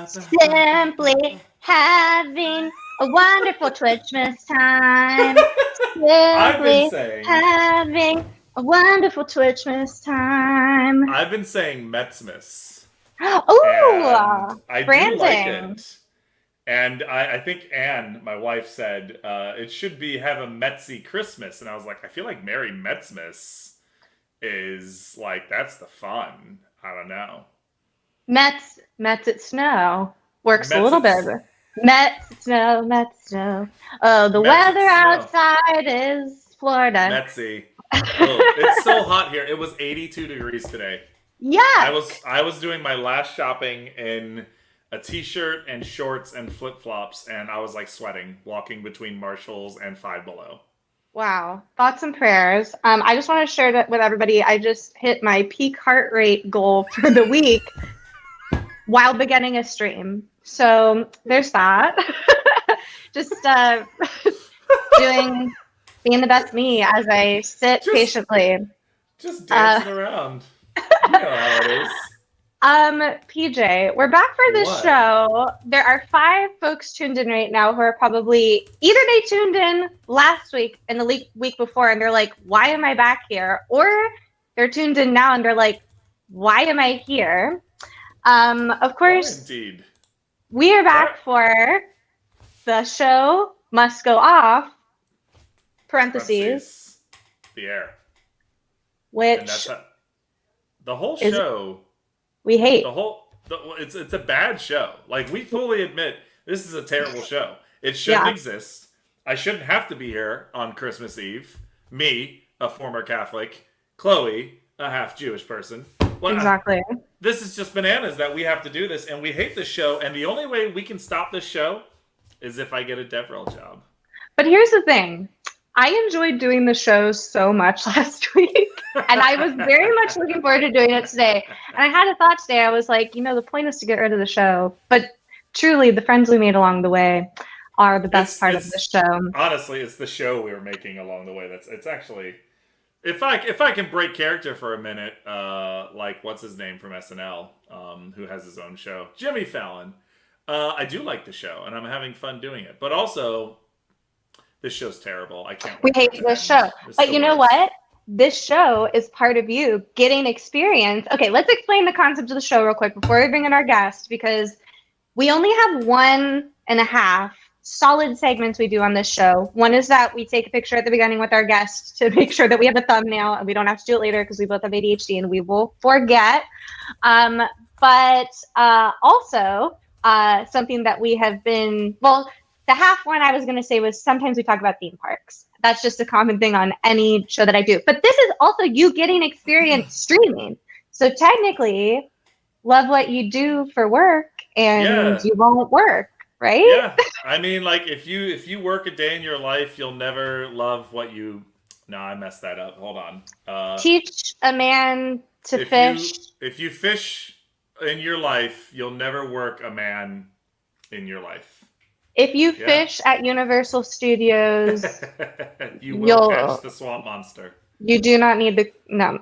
Simply having a wonderful Twitchmas time. I've been Simply saying having a wonderful Twitchmas time. I've been saying Metsmas, and Ooh, I do like branding. it. And I think Anne, my wife, said it should be have a Metsy Christmas, and I was like, I feel like Merry Metsmas is like that's the fun. I don't know. Mets at snow works a Mets little it's bit. Mets at snow, Mets snow. Oh, the Mets it's weather snow. outside is Florida. Metsy. Oh, it's so hot here. It was 82 degrees today. I Yuck. was I was doing my last shopping in a t-shirt and shorts and flip-flops, and I was like sweating walking between Marshalls and Five Below. Wow. Thoughts and prayers. I just want to share that with everybody. I just hit my peak heart rate goal for the week while beginning a stream. So there's that. Just being the best me as I sit Just patiently. just Uh, dancing around. You know how it is. PJ, we're back for this What? show. There are 5 folks tuned in right now who are probably either they tuned in last week and the week before and they're like, why am I back here? Or they're tuned in now and they're like, why am I here? Of Or course, indeed. we are Where? back for the show must go off, parentheses, Parentheses. The air. And that's which how, the whole is show. we hate. It's a bad show. Like we fully admit this is a terrible show. It shouldn't Yeah, exist. I shouldn't have to be here on Christmas Eve. Me, a former Catholic, Chloe, a half Jewish person. exactly. This is just bananas that we have to do this, and we hate this show. And the only way we can stop this show is if I get a devrel job. But here's the thing. I enjoyed doing the show so much last week, and I was very much looking forward to doing it today. And I had a thought today. I was like, the point is to get rid of the show. But truly, the friends we made along the way are the best part of the show. Honestly, it's the show we were making along the way. It's actually if I can break character for a minute, like what's his name from SNL, who has his own show, Jimmy Fallon. I do like the show, and I'm having fun doing it. But also, this show's terrible. I can't We wait. hate this show. But you know what? This show is part of you getting experience. Okay, let's explain the concept of the show real quick before we bring in our guest, because we only have 1.5 solid segments we do on this show. One is that we take a picture at the beginning with our guest to make sure that we have a thumbnail and we don't have to do it later because we both have ADHD and we will forget. But also something that we have been, well, the half one I was going to say was sometimes we talk about theme parks. That's just a common thing on any show that I do. But this is also you getting experience streaming. So technically, love what you do for work and you won't work, right? Yeah. I mean, like if you work a day in your life, you'll never love what you. No, I messed that up. Hold on. Teach a man to fish. If you fish in your life, you'll never work a man in your life. If you fish at Universal Studios, you will catch the swamp monster. You do not need the no.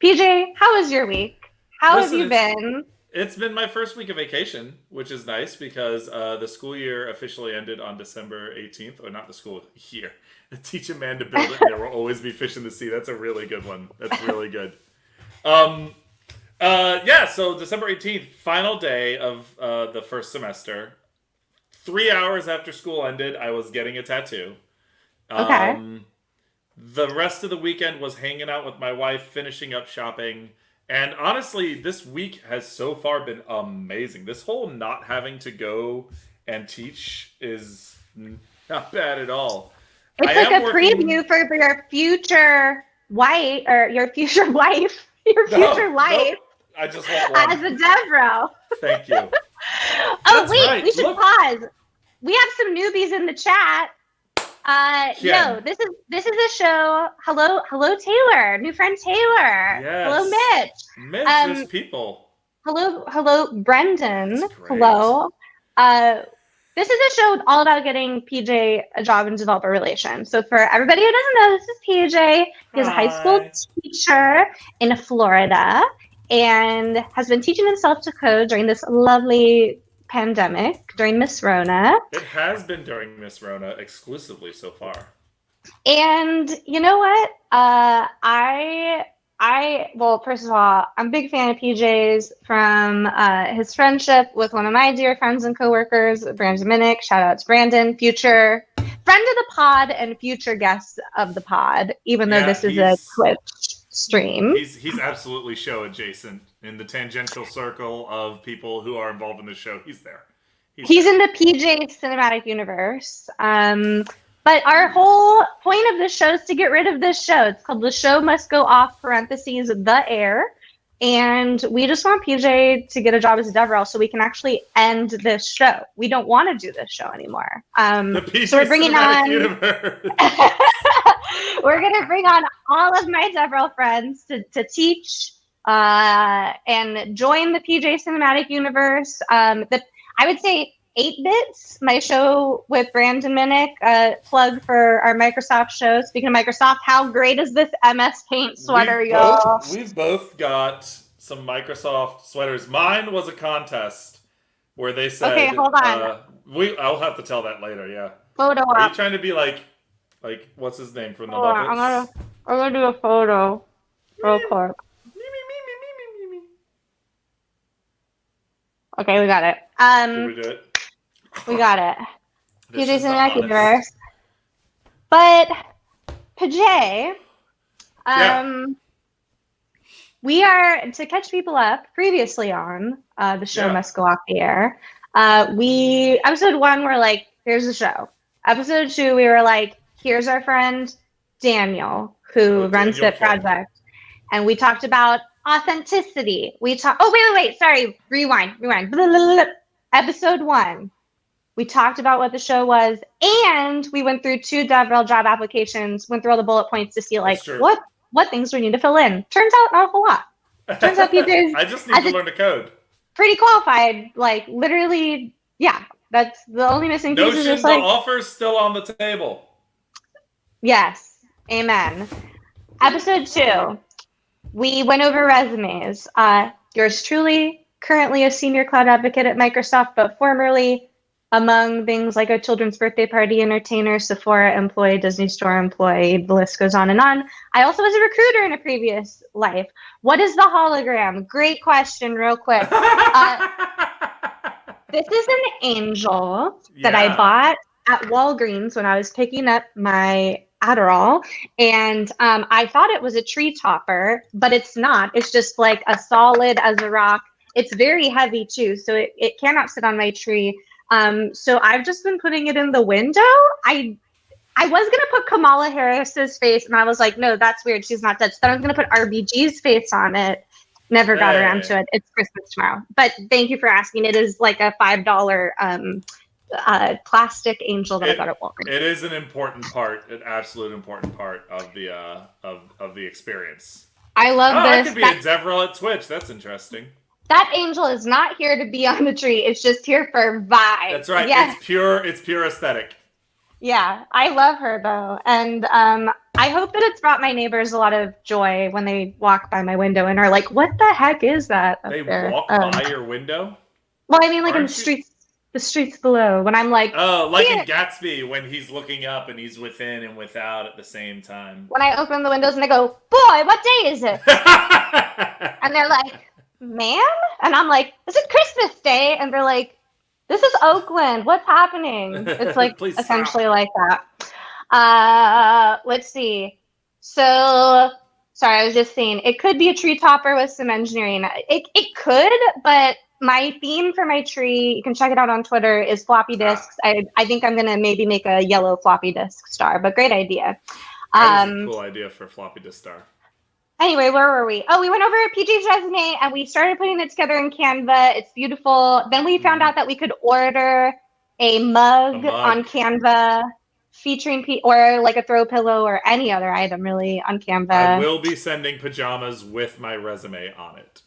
PJ, how was your week? How have you been? It's been my first week of vacation, which is nice because the school year officially ended on December 18th. Or not the school year. Teach a man to build it, and there will always be fish in the sea. That's a really good one. That's really good. So December 18th, final day of the first semester. 3 hours after school ended, I was getting a tattoo. Okay. The rest of the weekend was hanging out with my wife, finishing up shopping. And honestly, this week has so far been amazing. This whole not having to go and teach is not bad at all. It's like a preview for your future wife, or your future wife, your future life. Nope. I just want one. As a devrel. Thank you. Oh, wait, right. We should pause. We have some newbies in the chat. No, this is a show. Hello, Taylor. New friend Taylor. Yes. Hello, Mitch. Mitch, there's people. Hello, Brendan. Hello. This is a show all about getting PJ a job in developer relations. So for everybody who doesn't know, this is PJ. He's a high school teacher in Florida. and has been teaching himself to code during this lovely pandemic, during Miss Rona. It has been during Miss Rona exclusively so far. And you know what? Well, first of all, I'm a big fan of PJ's from his friendship with one of my dear friends and coworkers, Brandon Minnick. Shout out to Brandon, future friend of the pod and future guest of the pod, even though this is a Twitch stream. He's absolutely show adjacent in the tangential circle of people who are involved in the show. He's there. He's in the PJ cinematic universe. But our whole point of this show is to get rid of this show. It's called The Show Must Go Off, parentheses, The Air. And we just want PJ to get a job as a devrel so we can actually end this show. We don't want to do this show anymore. The PJ so we're bringing on... universe. We're going to bring on all of my devrel friends to teach and join the PJ cinematic universe. I would say 8-Bits, my show with Brandon Minnick, plug for our Microsoft show. Speaking of Microsoft, how great is this MS Paint sweater, y'all? We've both got some Microsoft sweaters. Mine was a contest where they said... Okay, hold on. I'll have to tell that later, yeah. Photo Are up. you trying to be like what's his name from the Muppets? I'm gonna do a photo real quick. Okay, we got it. Did we do it? We got it. This PJ Cinematic Universe. But Pajay, we are, to catch people up, previously on The Show Must Go Off the Air. Episode 1, we're like, here's the show. Episode 2, we were like, here's our friend Daniel, who runs the project. And we talked about authenticity. Sorry, rewind. Episode 1. We talked about what the show was, and we went through 2 devrel job applications, went through all the bullet points to see what things we need to fill in. Turns out not a whole lot. Turns out PJ's I just need to learn to code. Pretty qualified, like literally, yeah. That's the only missing piece. Notion, the offer's still on the table. Yes, amen. Episode 2, we went over resumes. Yours truly, currently a senior cloud advocate at Microsoft, but formerly among things like a children's birthday party entertainer, Sephora employee, Disney Store employee, the list goes on and on. I also was a recruiter in a previous life. What is the hologram? Great question, real quick. This is an angel that I bought at Walgreens when I was picking up my Adderall, and I thought it was a tree topper, but it's not. It's just like a solid as a rock. It's very heavy too, so it cannot sit on my tree. So I've just been putting it in the window. I was gonna put Kamala Harris's face, and I was like, no, that's weird. She's not dead. So then I was gonna put RBG's face on it. Never got around to it. It's Christmas tomorrow. But thank you for asking. It is like a $5 plastic angel that I got at Walgreens. It is an absolute important part of the experience. I love this. I could be a devrel at Twitch. That's interesting. That angel is not here to be on the tree. It's just here for vibe. That's right. Yes. It's pure aesthetic. Yeah, I love her though, and I hope that it's brought my neighbors a lot of joy when they walk by my window and are like, "What the heck is that?" They walk by your window. Well, I mean, like in the streets below. When I'm like, in Gatsby, when he's looking up and he's within and without at the same time. When I open the windows and I go, "Boy, what day is it?" And they're like, "Ma'am," and I'm like, "This is Christmas Day," and they're like, "This is Oakland. What's happening?" It's like essentially like that. Let's see. So, sorry, I was just saying it could be a tree topper with some engineering. It could, but my theme for my tree, you can check it out on Twitter, is floppy disks. I think I'm gonna maybe make a yellow floppy disk star, but great idea. That is a cool idea for a floppy disk star. Anyway, where were we? Oh, we went over PJ's resume and we started putting it together in Canva. It's beautiful. Then we found out that we could order a mug on Canva featuring or like a throw pillow or any other item really on Canva. I will be sending pajamas with my resume on it.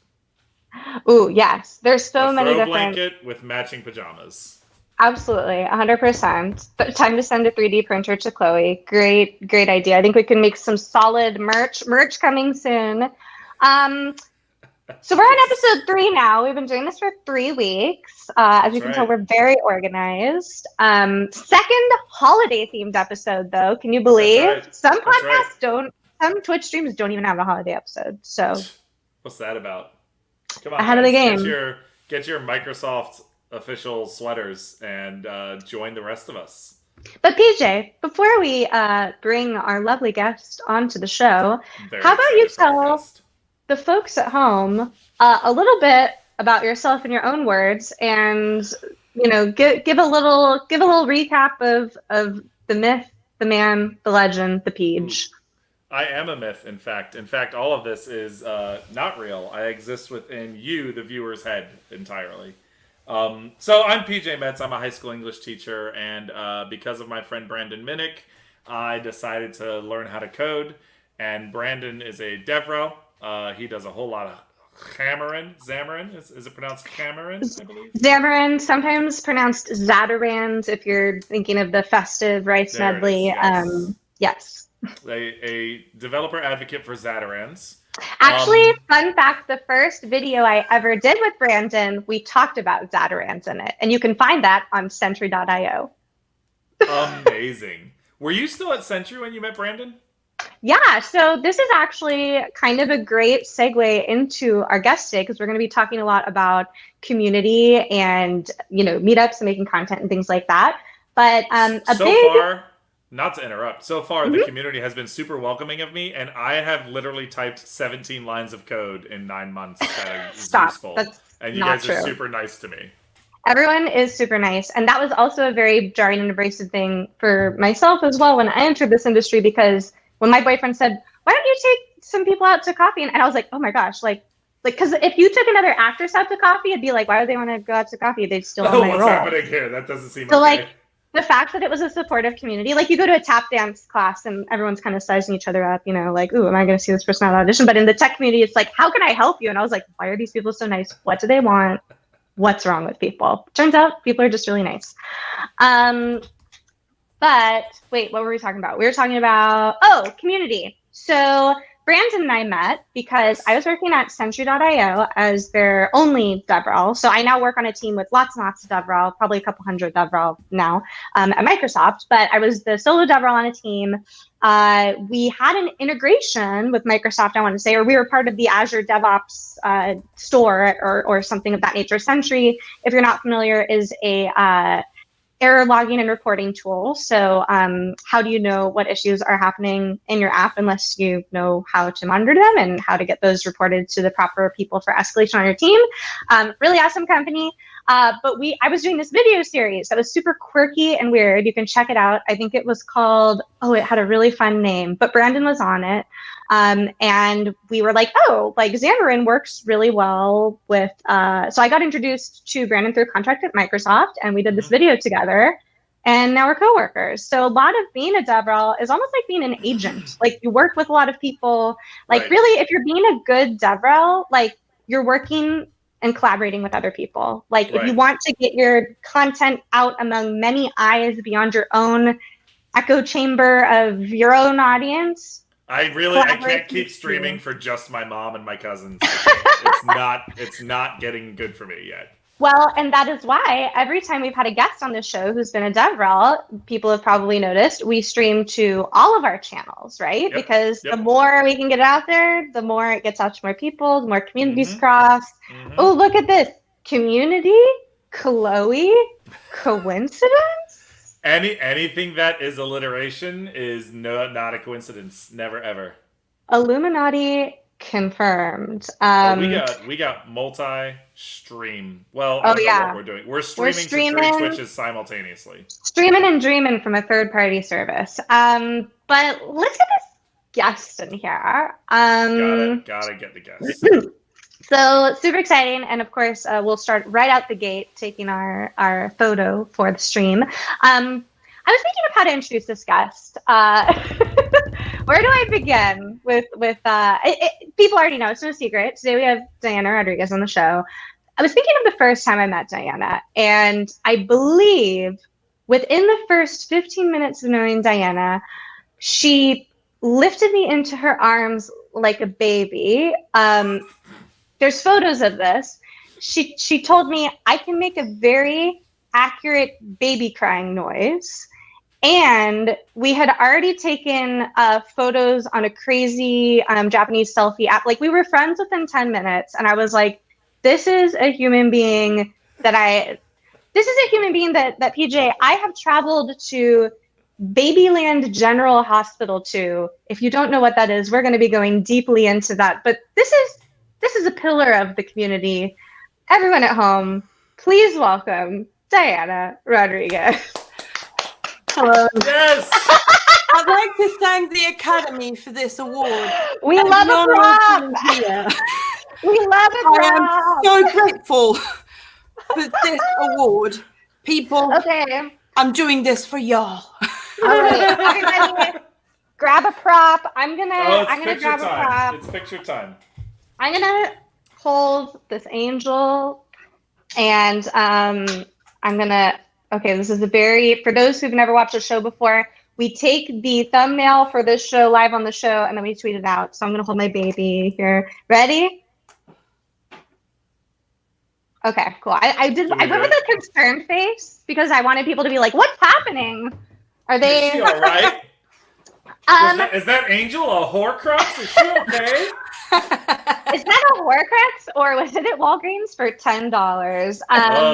Ooh, yes. There's so many different. Blanket with matching pajamas. Absolutely, 100%. But time to send a 3D printer to Chloe. Great idea. I think we can make some solid merch. Merch coming soon. So we're on episode 3 now. We've been doing this for 3 weeks. As you can tell, we're very organized. Second holiday-themed episode, though. Can you believe? Right. Some podcasts don't. Some Twitch streams don't even have a holiday episode. So what's that about? Come on, ahead of the game. Get your Microsoft official sweaters and join the rest of us. But PJ, before we bring our lovely guest onto the show, how about you tell the folks at home a little bit about yourself in your own words, and give a little recap of the myth, the man, the legend, the Peach. I am a myth, in fact. In fact, all of this is not real. I exist within you, the viewer's head, entirely. So I'm PJ Metz. I'm a high school English teacher, and because of my friend Brandon Minnick, I decided to learn how to code. And Brandon is a devrel. He does a whole lot of Xamarin. Is it pronounced Xamarin, I believe? Xamarin, sometimes pronounced Zatarans if you're thinking of the festive rice medley. Yes. A developer advocate for Zatarans. Actually, fun fact, the first video I ever did with Brandon, we talked about Zatarans in it. And you can find that on Sentry.io. Amazing. Were you still at Sentry when you met Brandon? Yeah, so this is actually kind of a great segue into our guest today, because we're going to be talking a lot about community and, meetups and making content and things like that. But not to interrupt, so far the community has been super welcoming of me, and I have literally typed 17 lines of code in 9 months that is useful. And you guys are super nice to me. Everyone is super nice. And that was also a very jarring and abrasive thing for myself as well when I entered this industry, because when my boyfriend said, why don't you take some people out to coffee? And I was like, oh my gosh, because if you took another actress out to coffee, it'd be like, why would they want to go out to coffee? They'd still own my role. What's happening here? That doesn't seem so okay. The fact that it was a supportive community, you go to a tap dance class and everyone's kind of sizing each other up, ooh, am I going to see this person at audition? But in the tech community, it's like, how can I help you? And I was like, why are these people so nice? What do they want? What's wrong with people? Turns out people are just really nice. But wait, what were we talking about? We were talking about, community. So Brandon and I met because I was working at Sentry.io as their only devrel. So I now work on a team with lots and lots of devrel, probably a couple hundred devrel now at Microsoft. But I was the solo devrel on a team. We had an integration with Microsoft, I want to say, or we were part of the Azure DevOps store or something of that nature. Sentry, if you're not familiar, is a error logging and reporting tool. So how do you know what issues are happening in your app unless you know how to monitor them and how to get those reported to the proper people for escalation on your team? Really awesome company. But I was doing this video series that was super quirky and weird. You can check it out. I think it was called, it had a really fun name, but Brandon was on it. And we were like, Xamarin works really well with, so I got introduced to Brandon through a contract at Microsoft, and we did this video together, and now we're coworkers. So a lot of being a devrel is almost like being an agent. You work with a lot of people. Really, if you're being a good devrel, you're working and collaborating with other people. If you want to get your content out among many eyes beyond your own echo chamber of your own audience, I can't keep streaming for just my mom and my cousins. It's not getting good for me yet. Well, and that is why every time we've had a guest on this show who's been a devrel, people have probably noticed we stream to all of our channels, right? Yep. Because the more we can get it out there, the more it gets out to more people, the more communities cross. Oh, look at this. Community? Chloe? Coincidence? Anything that is alliteration is not a coincidence. Never ever. Illuminati confirmed. We got multi-stream. Well, I don't know what we're doing. We're streaming to 3 Twitches simultaneously. Streaming and dreaming from a third-party service. But let's get this guest in here. Gotta get the guest. So super exciting, and of course we'll start right out the gate taking our photo for the stream. I was thinking of how to introduce this guest. Where do I begin with people already know, it's no secret. Today we have Diana Rodriguez on the show. I was thinking of the first time I met Diana, and I believe within the first 15 minutes of knowing Diana, she lifted me into her arms like a baby. there's photos of this. She told me I can make a very accurate baby crying noise. And we had already taken photos on a crazy Japanese selfie app. Like, we were friends within 10 minutes. And I was like, this is a human being that PJ, I have traveled to Babyland General Hospital to. If you don't know what that is, we're going to be going deeply into that. But this is a pillar of the community. Everyone at home, please welcome Diana Rodriguez. Hello. Yes. I'd like to thank the Academy for this award. We love a prop. We love a prop. I am so grateful for this award. People, okay. I'm doing this for y'all. All right, everybody, grab a prop. I'm gonna grab a prop. It's picture time. I'm gonna hold this angel, and I'm gonna. Okay, this is for those who've never watched the show before, we take the thumbnail for this show live on the show, and then we tweet it out. So I'm going to hold my baby here. Ready? Okay, cool. I went with a concerned face because I wanted people to be like, what's happening? Are they... Is she all right? Is that angel a Horcrux? Is she okay? Is that a Horcrux, or was it at Walgreens for $10?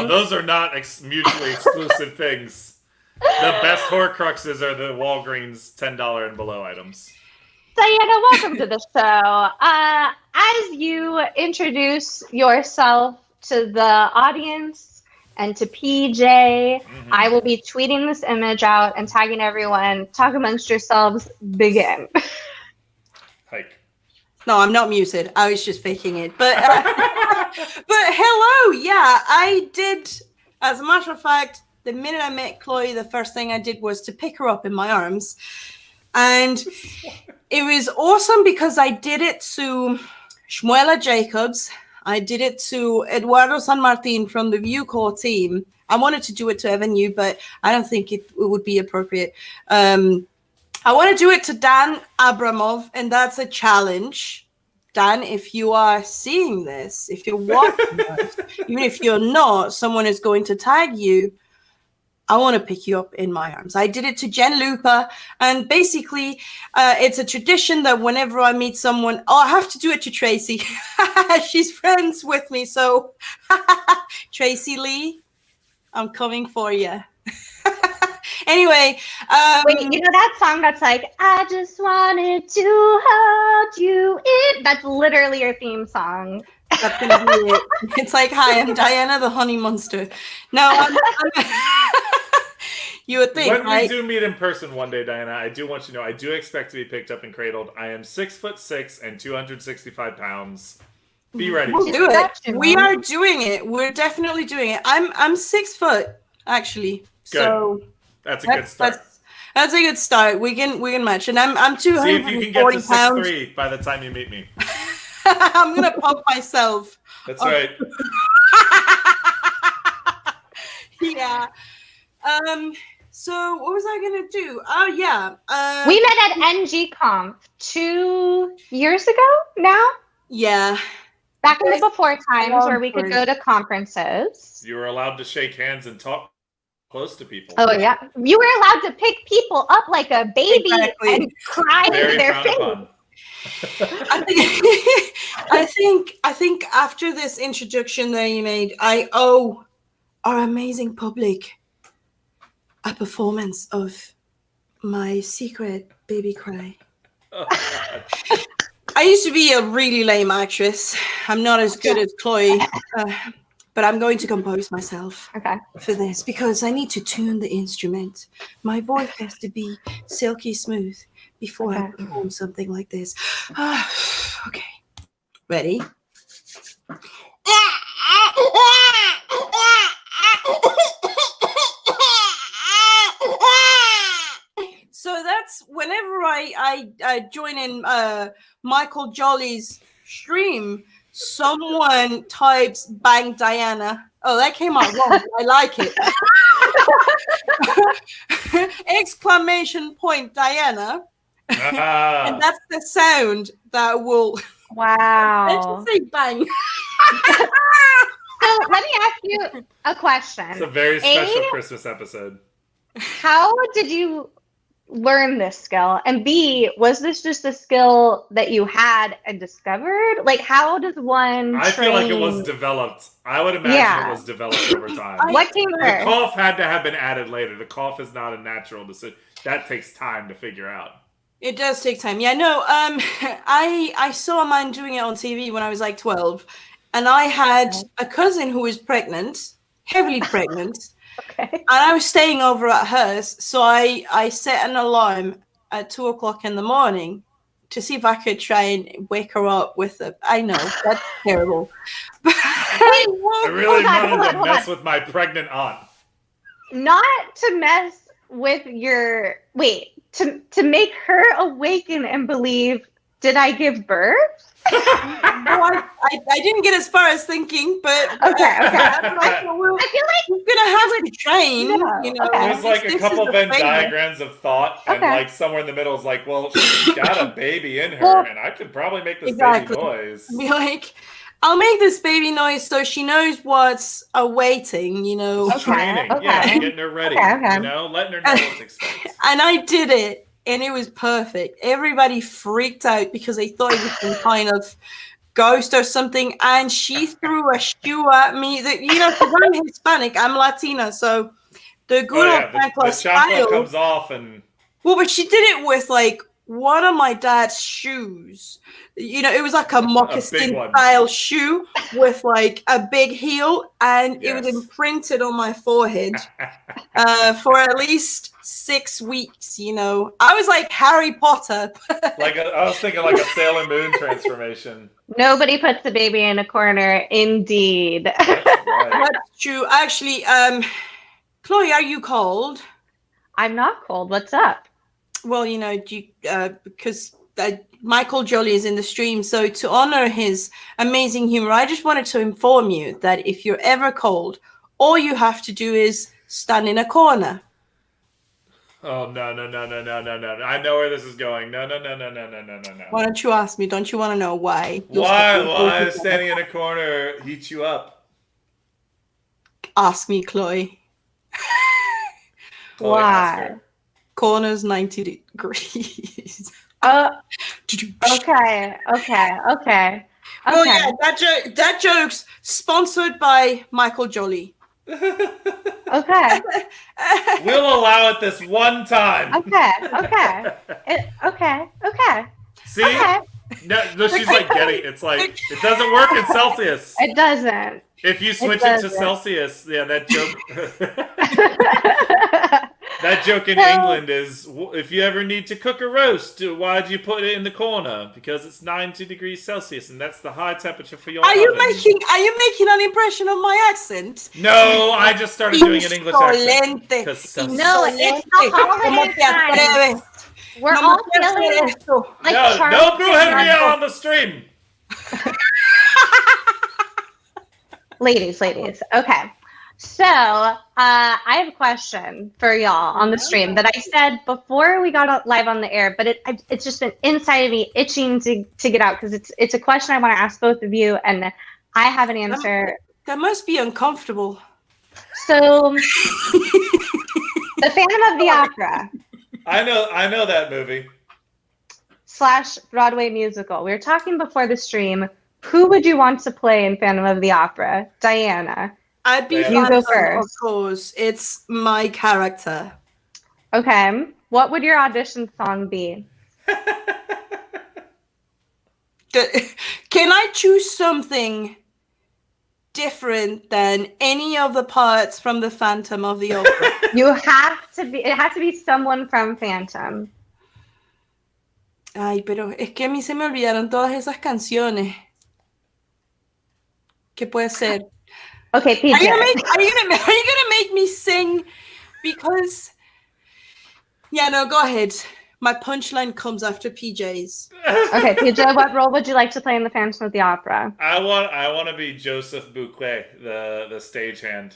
Those are not mutually exclusive things. The best Horcruxes are the Walgreens $10 and below items. Diana, welcome to the show. As you introduce yourself to the audience and to PJ, I will be tweeting this image out and tagging everyone. Talk amongst yourselves. Begin. Hike. No, I'm not muted. I was just faking it. But hello. Yeah, I did. As a matter of fact, the minute I met Chloe, the first thing I did was to pick her up in my arms. And it was awesome because I did it to Shmuela Jacobs. I did it to Eduardo San Martin from the View Core team. I wanted to do it to Evan Yu, but I don't think it would be appropriate. I want to do it to Dan Abramov, and that's a challenge. Dan, if you are seeing this, if you're watching this, even if you're not, someone is going to tag you. I want to pick you up in my arms. I did it to Jen Lupa, and basically it's a tradition that whenever I meet someone, I have to do it to Tracy. She's friends with me, so Tracy Lee, I'm coming for you. Anyway. Wait, you know that song that's like, I just wanted to hold you in? That's literally your theme song. That's going to be it. It's like, hi, I'm Diana the Honey Monster. No, you would think, when right? we do meet in person one day, Diana, I do want you to know I do expect to be picked up and cradled. I am 6'6" and 265 pounds. Be ready. We'll do it. We are doing it. We're definitely doing it. I'm 6 foot actually. Good. So that's a good start. That's a good start. We can match, and I'm 240 See if you can get to pounds. 6'3" by the time you meet me. I'm gonna pump myself. That's right. Yeah. So what was I gonna do? Oh yeah. We met at NGConf 2 years ago now. Yeah. Back in the before times where we could go to conferences. You were allowed to shake hands and talk close to people. Oh yeah. You were allowed to pick people up like a baby and cry into their face. I think after this introduction that you made, I owe our amazing public a performance of my secret baby cry. I used to be a really lame actress. I'm not as good as Chloe, but I'm going to compose myself for this because I need to tune the instrument. My voice has to be silky smooth before I perform something like this. Okay, ready? So that's whenever I join in Michael Jolly's stream, someone types "Bang Diana." Oh, that came out wrong. I like it. Exclamation point Diana. And that's the sound that will. Wow. Let's just say bang. So let me ask you a question. It's a very special Christmas episode. How did you learn this skill? And B, was this just a skill that you had and discovered? Like, how does one I train? feel like it was developed. I would imagine it was developed over time. What came first? The cough had to have been added later. The cough is not a natural decision. That takes time to figure out. It does take time. Yeah, no, I saw a man doing it on TV when I was like 12. And I had a cousin who was pregnant, heavily pregnant. Okay. And I was staying over at hers. So I set an alarm at 2:00 in the morning to see if I could try and wake her up with a. I know, that's terrible. I really wanted to mess with my pregnant aunt. Not to mess with your. Wait, to make her awaken and believe, did I give birth? No, I didn't get as far as thinking, but okay. I feel like you're gonna have to train. Yeah, You know, okay. There's like a couple Venn diagrams of thought, and like somewhere in the middle is like, well, she's got a baby in her, and I could probably make this baby noise. Be like, I'll make this baby noise so she knows what's awaiting. You know, training, yeah, getting her ready. You know, letting her know what's expected. And I did it. And it was perfect. Everybody freaked out because they thought it was some kind of ghost or something. And she threw a shoe at me. That, you know, because I'm Hispanic, I'm Latina, so the good old the chocolate comes off, and well, but she did it with like one of my dad's shoes. You know, it was like a moccasin style shoe with like a big heel, and it was imprinted on my forehead for at least 6 weeks. You know, I was like Harry Potter. I was thinking like a Sailor Moon transformation. Nobody puts the baby in a corner. Indeed. That's right. That's true. Actually, Chloe, are you cold? I'm not cold. What's up? Well, you know, because Michael Jolie is in the stream, so to honor his amazing humor, I just wanted to inform you that if you're ever cold, all you have to do is stand in a corner. Oh, no. I know where this is going. No. Why don't you ask me? Don't you want to know why? Why is standing in a corner heat you up? Ask me, Chloe. Why? Corners 90 degrees. Okay. Oh yeah, that joke's sponsored by Michael Jolie. Okay. We'll allow it this one time. Okay. See? Okay. No, she's like getting it's like it doesn't work in Celsius. It doesn't. If you switch it to Celsius, yeah, that joke. That joke in England is, if you ever need to cook a roast, why'd you put it in the corner? Because it's 90 degrees Celsius, and that's the high temperature for your oven. Are you making an impression of my accent? No, I just started doing an English accent. No, it's the holiday time. We're all feeling like no brujeria on the stream. Ladies. Okay. So, I have a question for y'all on the stream that I said before we got live on the air, but it's just been inside of me itching to get out because it's a question I want to ask both of you, and I have an answer. That must be uncomfortable. So, the Phantom of the Opera. I know that movie. / Broadway musical. We were talking before the stream. Who would you want to play in Phantom of the Opera? Diana. I'd be you go first. Of course. It's my character. Okay. What would your audition song be? Can I choose something different than any of the parts from the Phantom of the Opera? It has to be someone from Phantom. Ay, pero es que a mí se me olvidaron todas esas canciones. ¿Qué puede ser? Okay, PJ. Are you gonna make me sing? Because go ahead. My punchline comes after PJ's. Okay, PJ, what role would you like to play in the Phantom of the Opera? I want to be Joseph Bouquet, the stagehand.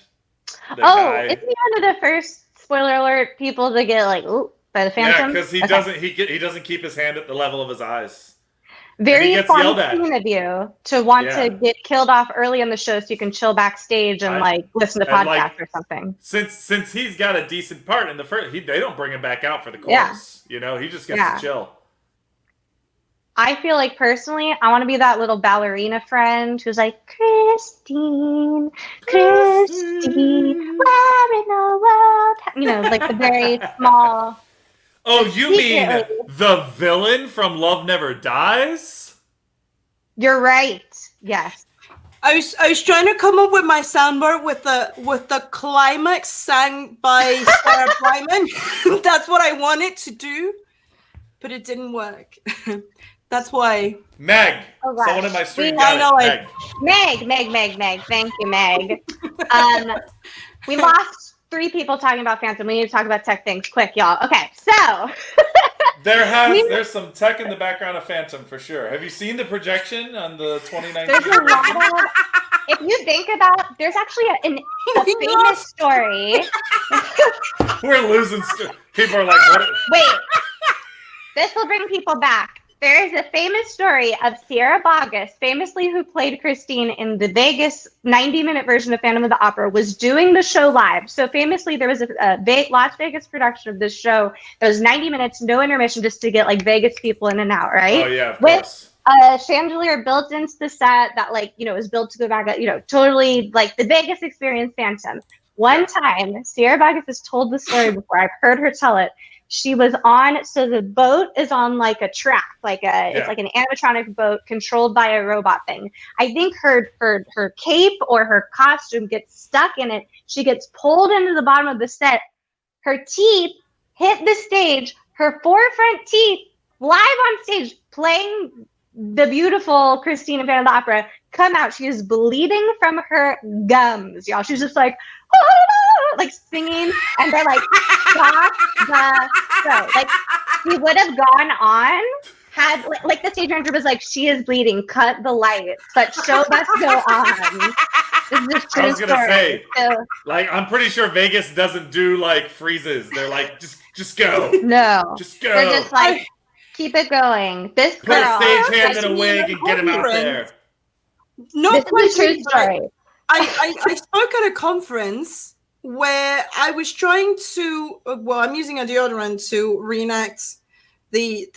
Isn't he one of the first, spoiler alert, people to get by the Phantom? Yeah, because he doesn't keep his hand at the level of his eyes. Very gets fun yelled at. scene of you to want to get killed off early in the show so you can chill backstage and listen to podcasts or something. Since he's got a decent part in the first, they don't bring him back out for the chorus. You know, he just gets to chill. I feel like personally, I want to be that little ballerina friend who's like, Christine, where in the world? You know, like the very small. Oh, you mean the villain from Love Never Dies? You're right. Yes. I was trying to come up with my soundboard with the climax sang by Sarah Brightman. That's what I wanted to do, but it didn't work. That's why. Meg. Oh, someone in my stream Meg. Meg. Thank you, Meg. We lost 3 people talking about Phantom. We need to talk about tech things quick, y'all. Okay, so. There's some tech in the background of Phantom for sure. Have you seen the projection on the 2019? There's a lot of. If you think about, there's actually a famous story. We're losing. People are like, what? Wait. This will bring people back. There is a famous story of Sierra Boggess, famously who played Christine in the Vegas 90-minute version of Phantom of the Opera, was doing the show live. So famously, there was a Las Vegas production of this show that was 90 minutes, no intermission, just to get like Vegas people in and out, right? Oh yeah, of course. A chandelier built into the set that was built to go back, totally like the Vegas experience Phantom. One time, Sierra Boggess has told the story before. I've heard her tell it. She was on, so the boat is on like a track, it's like an animatronic boat controlled by a robot thing. I think her cape or her costume gets stuck in it. She gets pulled into the bottom of the set. Her teeth hit the stage. Her 4 front teeth live on stage playing the beautiful Christine in Phantom of the Opera come out. She is bleeding from her gums, y'all. She's just like, like singing, and they're like, stop the show. Like, he would have gone on had like the stage manager was like, she is bleeding, cut the lights, but show must go on. This is true. I was gonna say, like, I'm pretty sure Vegas doesn't do like freezes. They're like, just go. No, just go. They're just like, keep it going. This put a stage hand in a wig and get him out there. No, this is a true story. I spoke at a conference where I was trying to, I'm using a deodorant to reenact the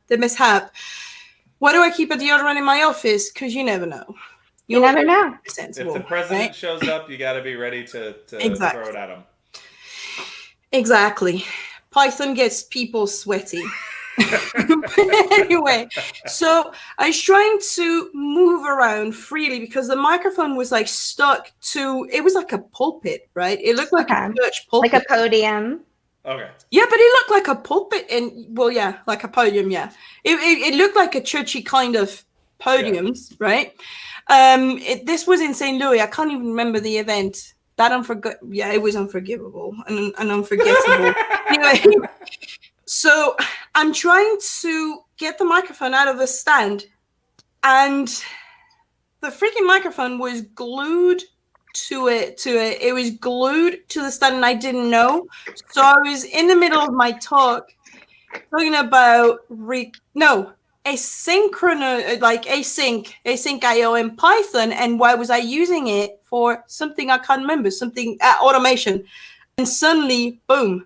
mishap. Why do I keep a deodorant in my office? Because you never know. You never know. If the president shows up, you got to be ready to throw it at him. Exactly. Python gets people sweaty. But anyway, so I was trying to move around freely because the microphone was like stuck to, it was like a pulpit, right? It looked like a church pulpit. Like a podium. Okay. Yeah, but it looked like a pulpit and, well, yeah, like a podium, yeah. It looked like a churchy kind of podiums, right? This was in St. Louis. I can't even remember the event. It was unforgivable and unforgettable. Anyway, so I'm trying to get the microphone out of the stand, and the freaking microphone was glued to it. It was glued to the stand, and I didn't know. So I was in the middle of my talk talking about asynchronous, like async IO in Python, and why was I using it for something I can't remember, something automation, and suddenly, boom.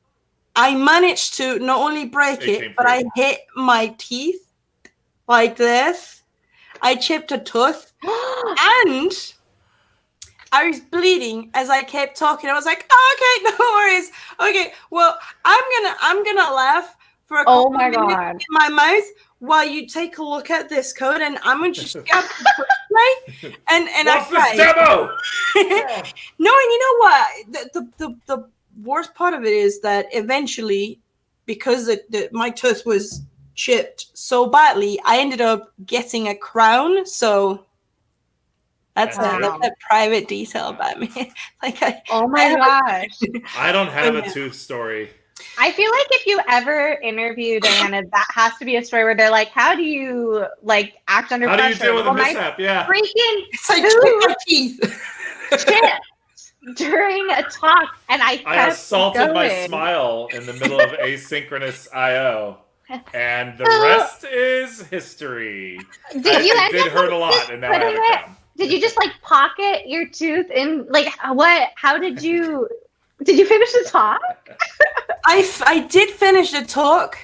I managed to not only break it, but I hit my teeth like this. I chipped a tooth, and I was bleeding as I kept talking. I was like, "Oh, okay, no worries. Okay, well, I'm gonna laugh for a couple minutes in my mouth while you take a look at this code, and I'm gonna just play." And what's this demo? No, and you know what? The worst part of it is that eventually, because my tooth was chipped so badly, I ended up getting a crown. So that's a private detail about me. Oh my gosh. I don't have a tooth story. I feel like if you ever interview Diana, that has to be a story where they're like, how do you like act under pressure? How do you deal with a mishap? Yeah. Freaking it's like my teeth. Shit. During a talk, and I assaulted my smile in the middle of asynchronous IO. And the rest is history. Did It hurt a lot, and now I have a crown. Did you just like pocket your tooth in like what? How did you? Did you finish the talk? I did finish the talk,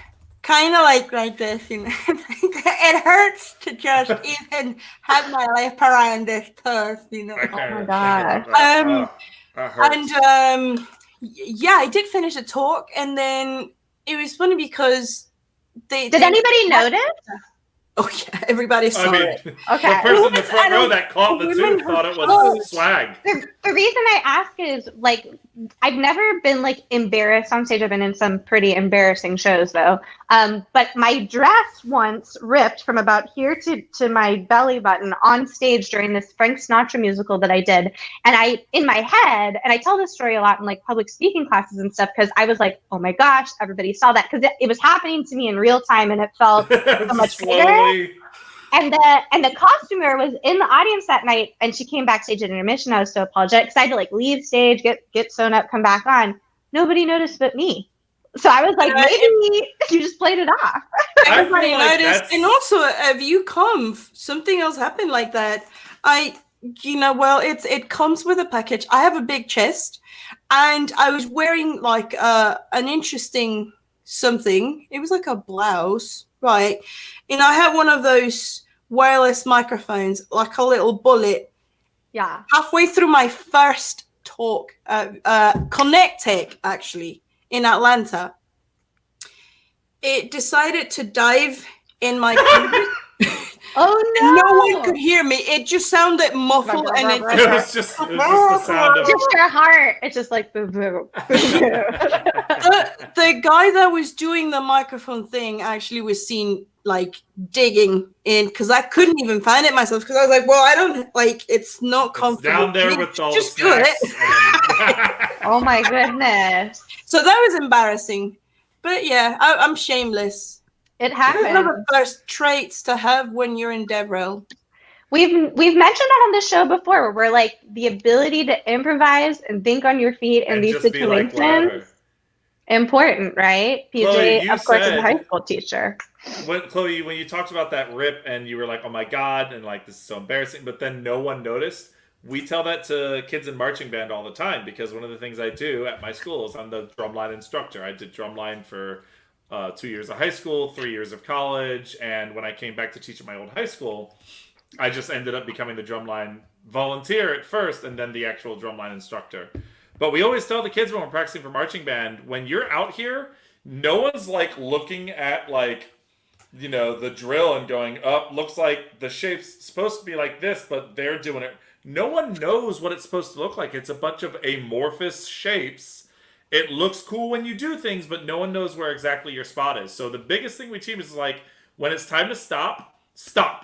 kind of like this. You know, it hurts to just even have my life around this tooth. You know. Oh my gosh. That hurts. And yeah, I did finish the talk, and then it was funny because did anybody notice? Oh yeah, everybody saw it. Okay. The person in the front row that caught the tooth thought it was swag. The reason I ask is like I've never been like embarrassed on stage. I've been in some pretty embarrassing shows though. But my dress once ripped from about here to my belly button on stage during this Frank Sinatra musical that I did. And I, in my head, and I tell this story a lot in like public speaking classes and stuff, because I was like, oh my gosh, everybody saw that. Because it was happening to me in real time and it felt so much bigger. And the costumer was in the audience that night, and she came backstage at intermission. I was so apologetic because I had to like leave stage, get sewn up, come back on. Nobody noticed but me. So I was like, maybe you just played it off. Everybody noticed, and also if you come, something else happened like that. It comes with a package. I have a big chest, and I was wearing like an interesting something. It was like a blouse, right? And I had one of those wireless microphones, like a little bullet. Yeah. Halfway through my first talk, Connect Tech, actually, in Atlanta, it decided to dive in my Oh no! No one could hear me. It just sounded muffled, and it was just the sound of just your heart. It's just like boo boo. The guy that was doing the microphone thing actually was seen like digging in because I couldn't even find it myself because I was like, well, I don't like it's not comfortable. Down there with all just the do snacks it. Oh my goodness! So that was embarrassing, but yeah, I'm shameless. It happened. One of the first traits to have when you're in devrel. We've mentioned that on the show before, where we're like the ability to improvise and think on your feet in these situations. Important, right? PJ, Chloe, of course, is a high school teacher. Chloe, when you talked about that rip and you were like, oh my God, and like, this is so embarrassing, but then no one noticed. We tell that to kids in marching band all the time because one of the things I do at my school is I'm the drumline instructor. I did drumline for 2 years of high school, 3 years of college, and when I came back to teach at my old high school, I just ended up becoming the drumline volunteer at first and then the actual drumline instructor. But we always tell the kids when we're practicing for marching band, when you're out here, no one's like looking at like, you know, the drill and going, oh, looks like the shape's supposed to be like this, but they're doing it. No one knows what it's supposed to look like. It's a bunch of amorphous shapes. It looks cool when you do things, but no one knows where exactly your spot is. So the biggest thing we teach is like, when it's time to stop, stop.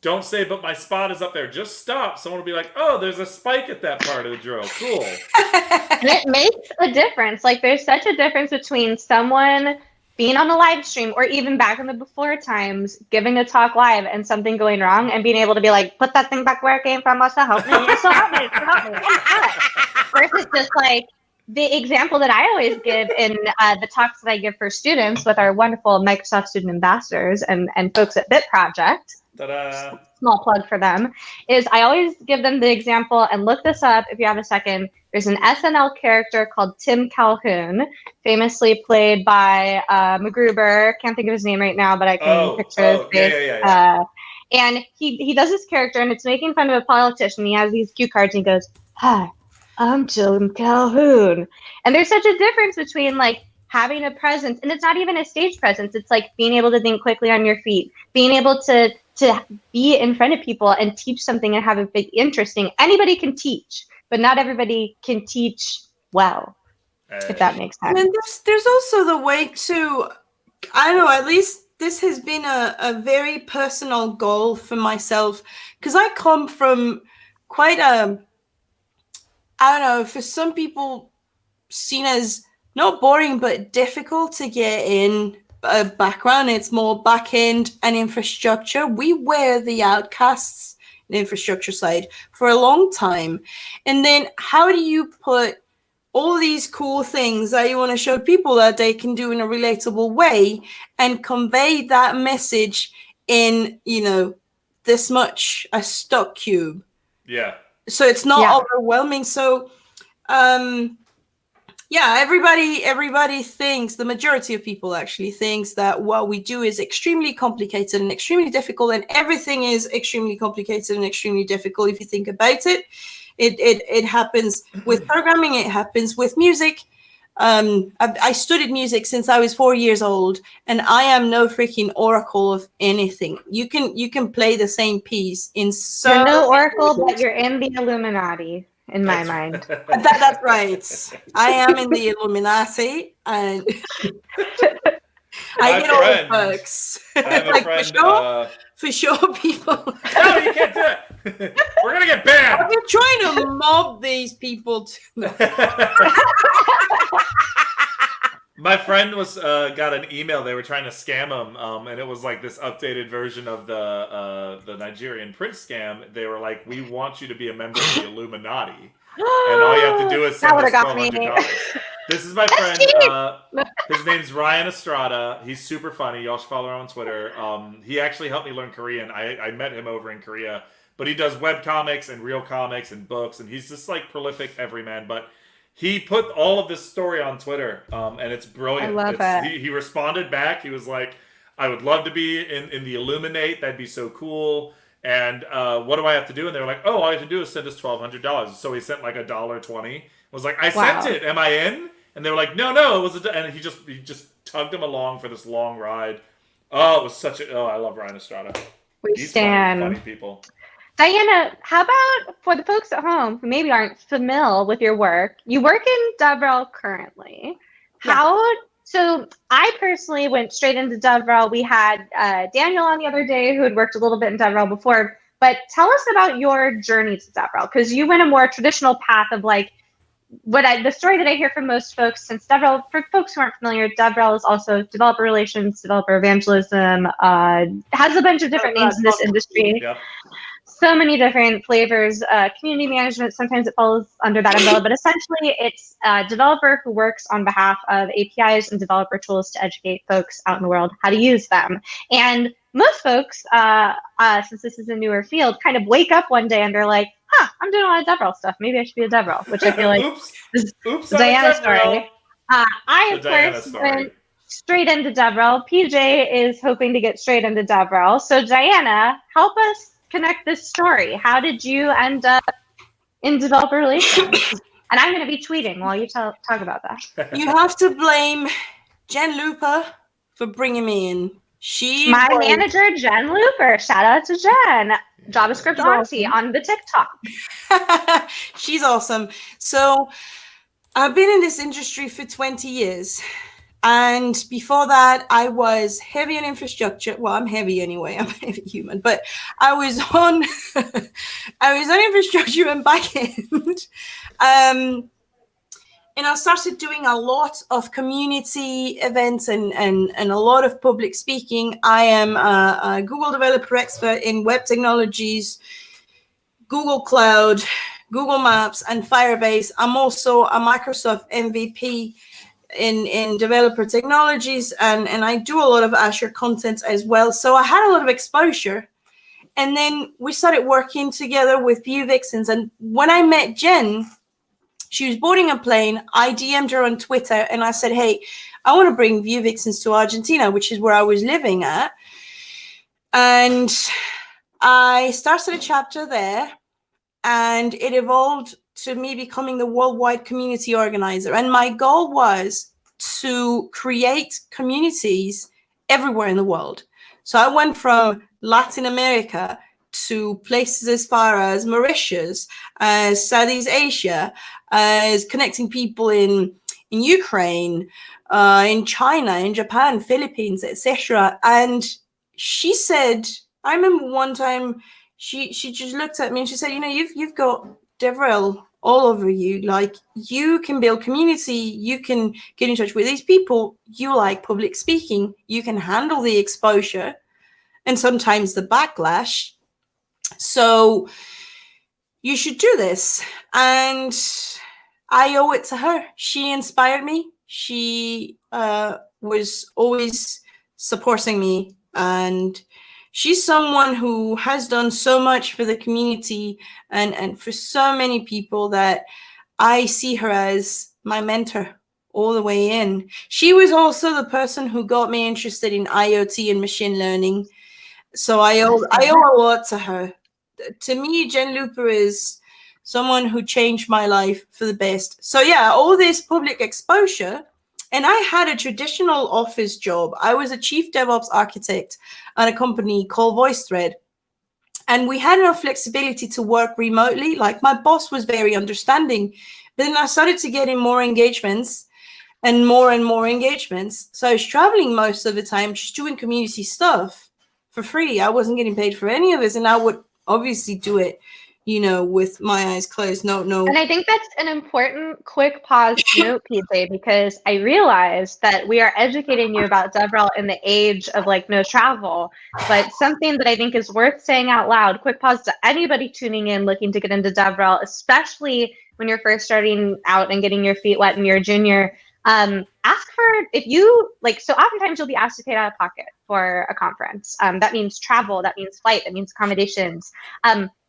Don't say, but my spot is up there. Just stop. Someone will be like, oh, there's a spike at that part of the drill. Cool. And it makes a difference. Like, there's such a difference between someone being on a live stream or even back in the before times, giving a talk live and something going wrong and being able to be like, put that thing back where it came from. So help me. So help me. So help me. Versus just like the example that I always give in the talks that I give for students with our wonderful Microsoft student ambassadors and folks at Bit Project. Ta-da. Small plug for them, is I always give them the example, and look this up if you have a second. There's an SNL character called Tim Calhoun, famously played by MacGruber. Can't think of his name right now, but I can picture his face. Yeah. And he does this character, and it's making fun of a politician. He has these cue cards, and he goes, hi, I'm Tim Calhoun. And there's such a difference between, like, having a presence, and it's not even a stage presence. It's like being able to think quickly on your feet, being able to be in front of people and teach something and have it be interesting. Anybody can teach, but not everybody can teach well, if that makes sense. And there's also the way to, I don't know, at least this has been a very personal goal for myself, because I come from quite a, I don't know, for some people seen as not boring, but difficult to get in a background. It's more back end and infrastructure. We were the outcasts in the infrastructure side for a long time. And then how do you put all these cool things that you want to show people that they can do in a relatable way and convey that message in, this much a stock cube. Yeah. So it's not overwhelming. So, everybody thinks, the majority of people actually thinks that what we do is extremely complicated and extremely difficult, and everything is extremely complicated and extremely difficult. If you think about it, it happens with programming, it happens with music. I studied music since I was 4 years old, and I am no freaking oracle of anything. You can play the same piece in so. You're no oracle, but you're in the Illuminati. In my mind. That's right. I am in the Illuminati, and I get all the perks. I have a friend, for sure, people. No, you can't do it. We're gonna get banned. I've been trying to mob these people. My friend got an email. They were trying to scam him, and it was like this updated version of the Nigerian prince scam. They were like, "We want you to be a member of the Illuminati, and all you have to do is send us $1,200." This is my friend. His name's Ryan Estrada. He's super funny. Y'all should follow him on Twitter. He actually helped me learn Korean. I met him over in Korea, but he does web comics and real comics and books, and he's just like prolific everyman. But he put all of this story on Twitter, and it's brilliant. I love it. He responded back. He was like, "I would love to be in the Illuminate. That'd be so cool. And what do I have to do?" And they were like, "Oh, all you have to do is send us $1,200." So he sent like $1.20. Was like, "I sent it. Am I in?" And they were like, "No, it was." And he just tugged him along for this long ride. Oh, it was such a. Oh, I love Ryan Estrada. He's funny people. Diana, how about for the folks at home who maybe aren't familiar with your work? You work in devrel currently. So I personally went straight into devrel. We had Daniel on the other day who had worked a little bit in devrel before. But tell us about your journey to devrel, because you went a more traditional path of like the story that I hear from most folks, since devrel, for folks who aren't familiar, devrel is also developer relations, developer evangelism, has a bunch of different names in this industry. Yep. So many different flavors. Community management, sometimes it falls under that umbrella, but essentially it's a developer who works on behalf of APIs and developer tools to educate folks out in the world how to use them. And most folks, since this is a newer field, kind of wake up one day and they're like, I'm doing a lot of devrel stuff. Maybe I should be a devrel, which I feel like oops, Diana's story. I, of course, went straight into devrel. PJ is hoping to get straight into devrel. So Diana, help us connect this story. How did you end up in developer relations? And I'm going to be tweeting while you talk about that. You have to blame Jen Looper for bringing me in. My manager, Jen Looper. Shout out to Jen. JavaScript auntie on the TikTok. She's awesome. So I've been in this industry for 20 years. And before that, I was heavy on infrastructure. Well, I'm heavy anyway. I'm a heavy human. But I was on infrastructure and backend. And I started doing a lot of community events and a lot of public speaking. I am a Google developer expert in web technologies, Google Cloud, Google Maps, and Firebase. I'm also a Microsoft MVP in developer technologies, and I do a lot of Azure content as well. So I had a lot of exposure. And then we started working together with Vue Vixens. And when I met Jen, she was boarding a plane. I DM'd her on Twitter and I said, hey, I want to bring Vue Vixens to Argentina, which is where I was living at. And I started a chapter there, and it evolved to me becoming the worldwide community organizer. And my goal was to create communities everywhere in the world. So I went from Latin America to places as far as Mauritius, Southeast Asia, as connecting people in Ukraine, in China, in Japan, Philippines, etc. And she said, I remember one time she just looked at me and she said, you've got devrel all over you. Like, you can build community, you can get in touch with these people, you like public speaking, you can handle the exposure and sometimes the backlash. So you should do this. And I owe it to her. She inspired me. She was always supporting me, and she's someone who has done so much for the community and for so many people that I see her as my mentor all the way in. She was also the person who got me interested in IoT and machine learning. So I owe a lot to her. To me, Jen Looper is someone who changed my life for the best. So yeah, all this public exposure. And I had a traditional office job. I was a chief DevOps architect at a company called VoiceThread. And we had enough flexibility to work remotely. Like, my boss was very understanding. But then I started to get in more engagements and more engagements. So I was traveling most of the time, just doing community stuff for free. I wasn't getting paid for any of this. And I would obviously do it, with my eyes closed. No. And I think that's an important quick pause to note, PJ, because I realized that we are educating you about DevRel in the age of no travel. But something that I think is worth saying out loud, quick pause to anybody tuning in looking to get into DevRel, especially when you're first starting out and getting your feet wet and you're a junior. Ask for, if you so oftentimes you'll be asked to pay out of pocket for a conference. That means travel, that means flight, that means accommodations.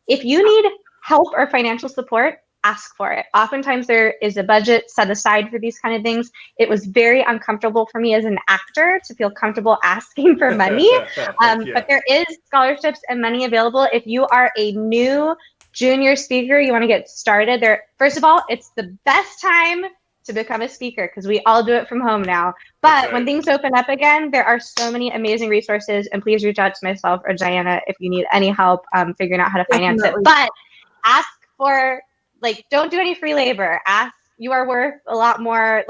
If you need help or financial support, ask for it. Oftentimes there is a budget set aside for these kind of things. It was very uncomfortable for me as an actor to feel comfortable asking for money. But there is scholarships and money available. If you are a new junior speaker, you want to get started there. First of all, it's the best time to become a speaker because we all do it from home now. But when things open up again, there are so many amazing resources, and please reach out to myself or Diana if you need any help figuring out how to finance it. But ask for, don't do any free labor. You are worth a lot more.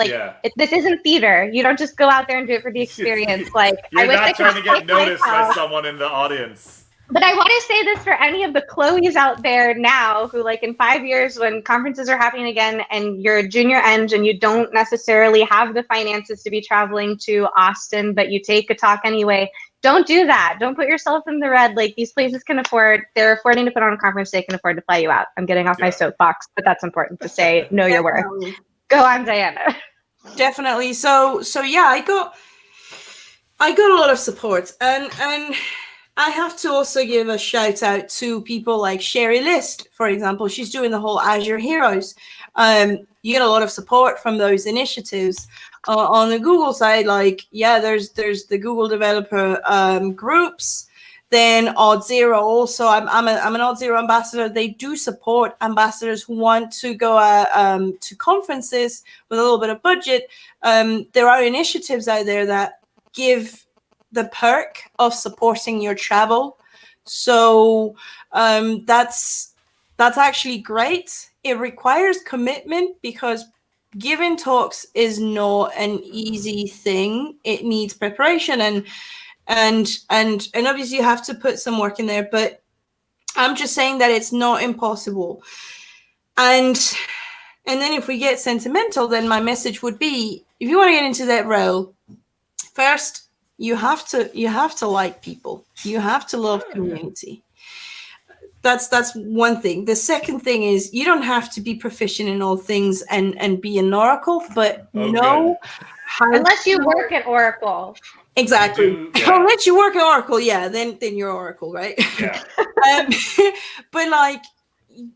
This isn't theater. You don't just go out there and do it for the experience. You're not trying to get noticed by someone in the audience. But I want to say this for any of the Chloes out there now who, in 5 years when conferences are happening again and you're a junior eng and you don't necessarily have the finances to be traveling to Austin, but you take a talk anyway, don't do that. Don't put yourself in the red. These places they're affording to put on a conference, they can afford to fly you out. I'm getting off my soapbox, but that's important to say, know your worth. Go on, Diana. Definitely. So yeah, I got a lot of support, and I have to also give a shout out to people like Sherry List, for example. She's doing the whole Azure Heroes. You get a lot of support from those initiatives. On the Google side, there's the Google developer groups. Then Auth0 also. I'm an Auth0 ambassador. They do support ambassadors who want to go to conferences with a little bit of budget. There are initiatives out there that give the perk of supporting your travel. So that's actually great. It requires commitment because giving talks is not an easy thing. It needs preparation and obviously you have to put some work in there, but I'm just saying that it's not impossible. And then if we get sentimental, then my message would be, if you want to get into that role, first, you have to like people. You have to love community. That's one thing. The second thing is you don't have to be proficient in all things and be an oracle, but know how. Unless you work at Oracle. Exactly. Unless you work at Oracle, then you're Oracle, right? Yeah. But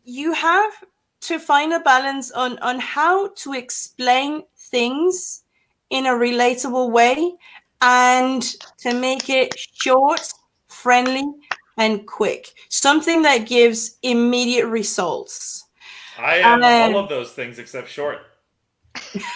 you have to find a balance on how to explain things in a relatable way, and to make it short, friendly, and quick. Something that gives immediate results. I am all of those things except short. PJ.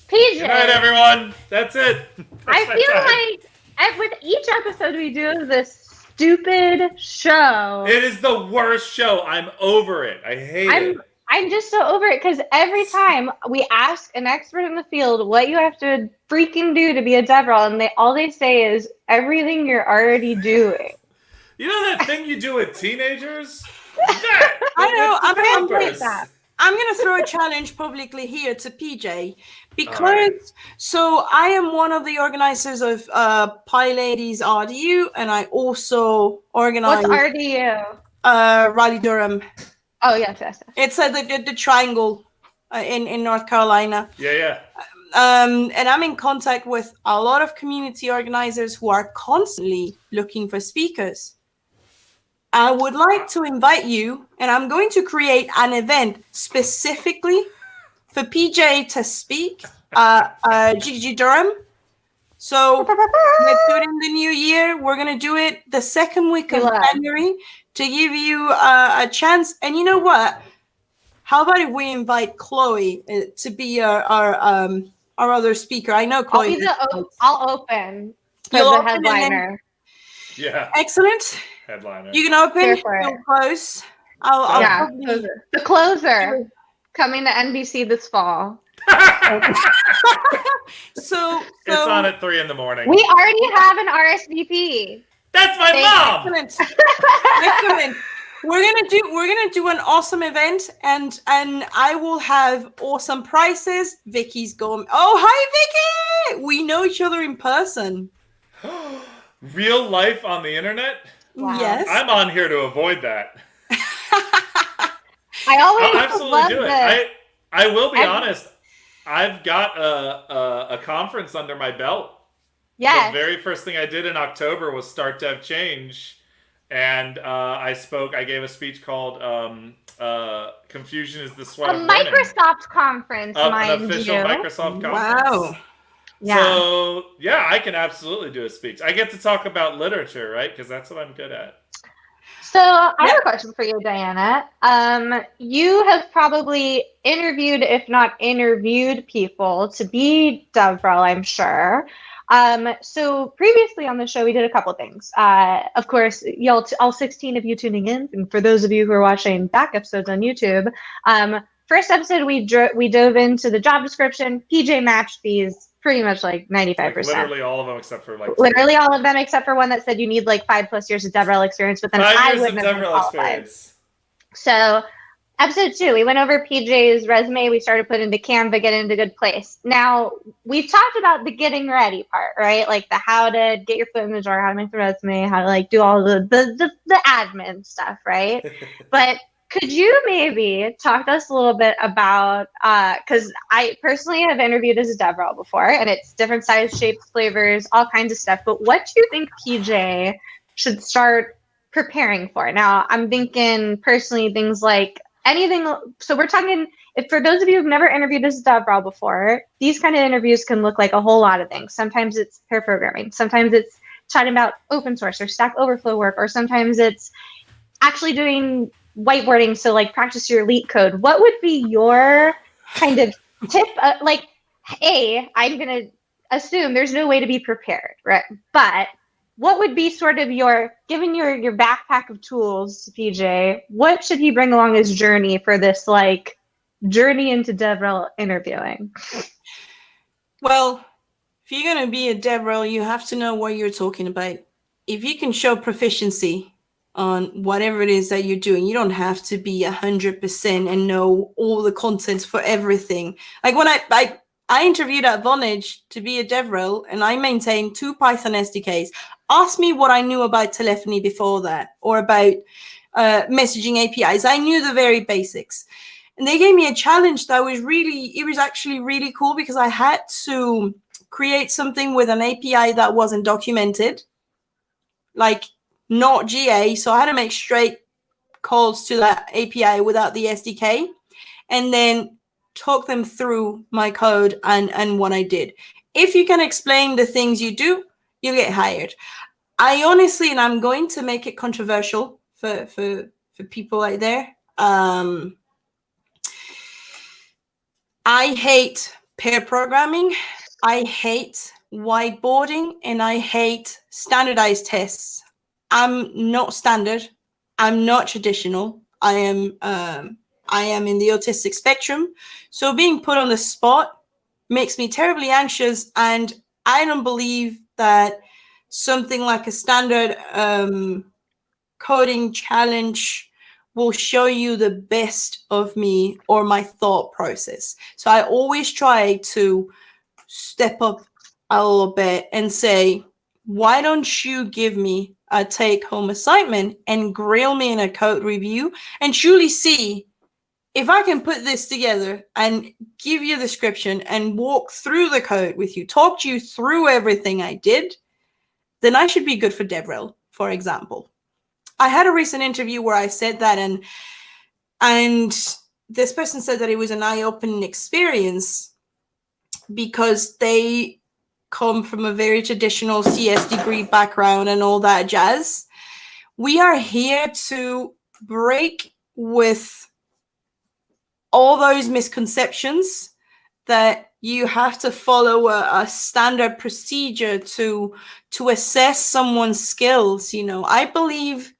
Good night, everyone. That's it. I feel like with each episode we do of this stupid show. It is the worst show. I'm over it. I hate it. I'm just so over it because every time we ask an expert in the field what you have to freaking do to be a DevRel, and all they say is everything you're already doing. You know that thing you do with teenagers? I know. I'm going to throw a challenge publicly here to PJ because so I am one of the organizers of PyLadies RDU, and I also organize. What's RDU? Raleigh Durham. Oh, yes. It's the triangle in North Carolina. Yeah. And I'm in contact with a lot of community organizers who are constantly looking for speakers. I would like to invite you, and I'm going to create an event specifically for PJ to speak GG Durham. So let's do it in the new year. We're going to do it the second week of January to give you a chance. And you know what? How about if we invite Chloe to be our other speaker? I know Chloe. I'll open for You'll the open headliner. Yeah. Excellent. Headliner. You can open. You'll close. I'll the closer coming to NBC this fall. So it's on at 3 a.m. We already have an RSVP. That's my mom. Excellent. We're gonna do an awesome event, and I will have awesome prizes. Vicky's going. Oh, hi, Vicky. We know each other in person. Real life on the internet? Wow. Yes. I'm on here to avoid that. I'll absolutely do it. I will be honest. I've got a conference under my belt. Yeah. The very first thing I did in October was Start Dev Change. And I gave a speech called Confusion is the Sweat of Learning. Microsoft conference, mind an official you. Microsoft conference. Wow. Yeah. So, yeah, I can absolutely do a speech. I get to talk about literature, right? Because that's what I'm good at. So I have a question for you, Diana. You have probably interviewed, if not interviewed, people to be devrel, I'm sure. So previously on the show, we did a couple things. Of course, all 16 of you tuning in, and for those of you who are watching back episodes on YouTube, first episode we dove into the job description. PJ matched these pretty much like 95%. Like literally all of them except for literally all of them except for one that said you need like 5+ years of devrel experience, but then I wouldn't have been qualified. So episode 2, we went over PJ's resume. We started putting into Canva, get into a good place. Now, we've talked about the getting ready part, right? Like the how to get your foot in the door, how to make the resume, how to like do all the admin stuff, right? But could you maybe talk to us a little bit about, because I personally have interviewed as a devrel before, and it's different size, shapes, flavors, all kinds of stuff. But what do you think PJ should start preparing for? Now, I'm thinking personally things like anything. So we're talking, if for those of you who've never interviewed as a devrel before, these kind of interviews can look like a whole lot of things. Sometimes it's pair programming. Sometimes it's chatting about open source or Stack Overflow work, or sometimes it's actually doing whiteboarding. So like practice your elite code. What would be your kind of tip? I'm going to assume there's no way to be prepared, right? But what would be sort of given your backpack of tools to PJ, what should he bring along his journey for this like journey into devrel interviewing? Well, if you're going to be a devrel, you have to know what you're talking about. If you can show proficiency on whatever it is that you're doing, you don't have to be 100% and know all the contents for everything. Like when I interviewed at Vonage to be a devrel, and I maintained 2 Python SDKs. Ask me what I knew about telephony before that, or about messaging APIs. I knew the very basics. And they gave me a challenge that was actually really cool, because I had to create something with an API that wasn't documented, like not GA. So I had to make straight calls to that API without the SDK, and then talk them through my code and what I did. If you can explain the things you do, you get hired. I honestly, and I'm going to make it controversial for people out there. I hate pair programming. I hate whiteboarding, and I hate standardized tests. I'm not standard. I'm not traditional. I am in the autistic spectrum. So being put on the spot makes me terribly anxious. And I don't believe that something like a standard coding challenge will show you the best of me or my thought process. So I always try to step up a little bit and say, why don't you give me a take-home assignment and grill me in a code review and truly see if I can put this together and give you a description and walk through the code with you, talk you through everything I did, then I should be good for devrel, for example. I had a recent interview where I said that, and this person said that it was an eye-opening experience because they come from a very traditional CS degree background and all that jazz. We are here to break with all those misconceptions that you have to follow a standard procedure to assess someone's skills. You know, I believe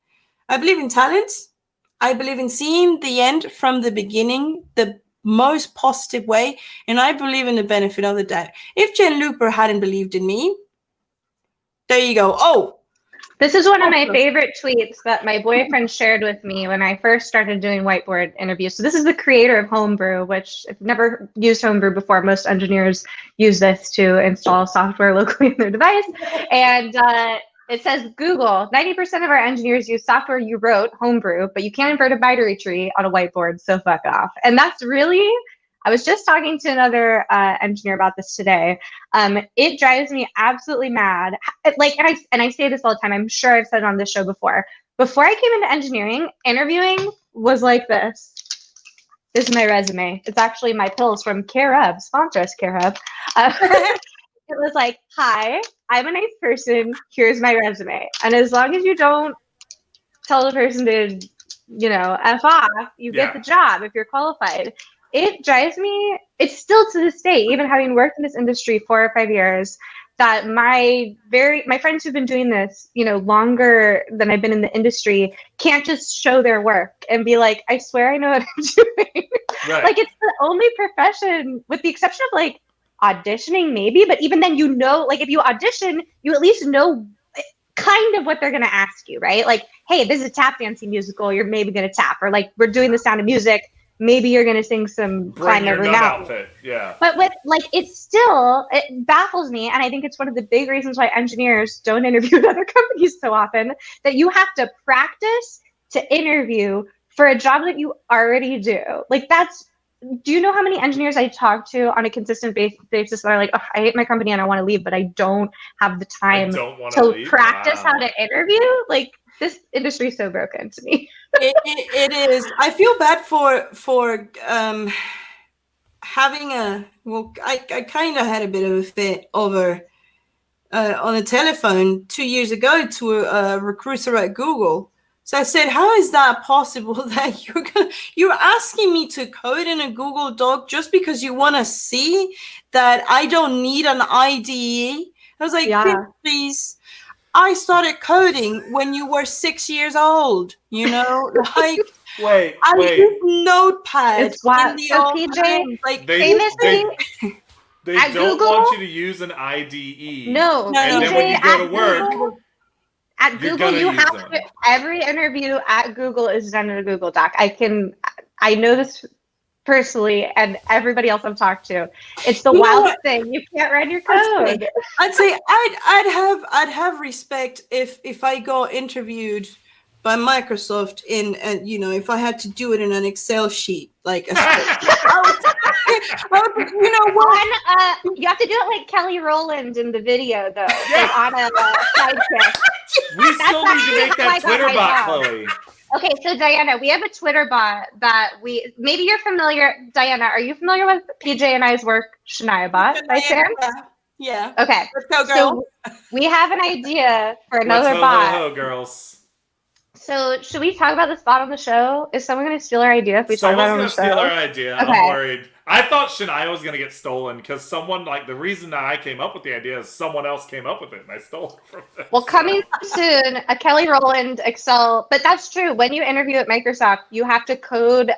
in talent. I believe in seeing the end from the beginning, the most positive way, and I believe in the benefit of the doubt. If Jen Looper hadn't believed in me, there you go. Oh, this is one of my favorite tweets that my boyfriend shared with me when I first started doing whiteboard interviews. So this is the creator of Homebrew, which if you've never used Homebrew before, most engineers use this to install software locally in their device. And it says, Google, 90% of our engineers use software you wrote, Homebrew, but you can't invert a binary tree on a whiteboard, so fuck off. And that's really, I was just talking to another engineer about this today. It drives me absolutely mad. Like, and I say this all the time, I'm sure I've said it on this show before. Before I came into engineering, interviewing was like this. This is my resume. It's actually my pills from CareHub, sponsor us, CareHub. It was like, hi, I'm a nice person. Here's my resume. And as long as you don't tell the person to, you know, F off, you get the job if you're qualified. It drives me, it's still to this day, even having worked in this industry 4 or 5 years, that my friends who've been doing this, you know, longer than I've been in the industry can't just show their work and be like, I swear I know what I'm doing. Right. Like, it's the only profession, with the exception of like auditioning maybe, but even then, you know, like if you audition, you at least know kind of what they're going to ask you, right? Like, hey, this is a tap dancing musical, you're maybe going to tap, or like we're doing The Sound of Music, maybe you're going to sing some Climb Every Mountain outfit. Yeah. But with like, it's still, it baffles me, and I think it's one of the big reasons why engineers don't interview at other companies so often, that you have to practice to interview for a job that you already do. Like, that's, do you know how many engineers I talk to on a consistent basis that are like, oh, I hate my company and I want to leave, but I don't have the time to practice how to interview? Like, this industry is so broken to me. It is. I feel bad for having a, well, I kind of had a bit of a fit over on the telephone 2 years ago to a recruiter at Google. So I said, how is that possible that you're asking me to code in a Google Doc just because you want to see that I don't need an IDE? I was like, please. I started coding when you were 6 years old, you know? Like, wait. use Notepad. It's wild. So PJ, like, they don't Google, want you to use an IDE. No. And then when you go to work, at Google, you have to, every interview at Google is done in a Google Doc. I know this personally, and everybody else I've talked to. It's the wildest thing. You can't run your code. I'd say I'd have respect if I got interviewed by Microsoft in, you know, if I had to do it in an Excel sheet, like a you know what? You have to do it like Kelly Rowland in the video, though. Like on a sidekick. We still need to make that Twitter bot, Chloe. Okay, so Diana, we have a Twitter bot that maybe you're familiar. Diana, are you familiar with PJ and I's work, Shania Bot, by chance? Yeah. Okay. Let's go, girl. So we have an idea for another bot. Let's go, girls. So should we talk about this bot on the show? Is someone going to steal our idea if we talk about it on the show? Someone's going to steal our idea. Okay. I'm worried. I thought Shania was going to get stolen because someone, like, the reason that I came up with the idea is someone else came up with it and I stole it from them. Well, coming soon, a Kelly Rowland Excel. But that's true. When you interview at Microsoft, you have to code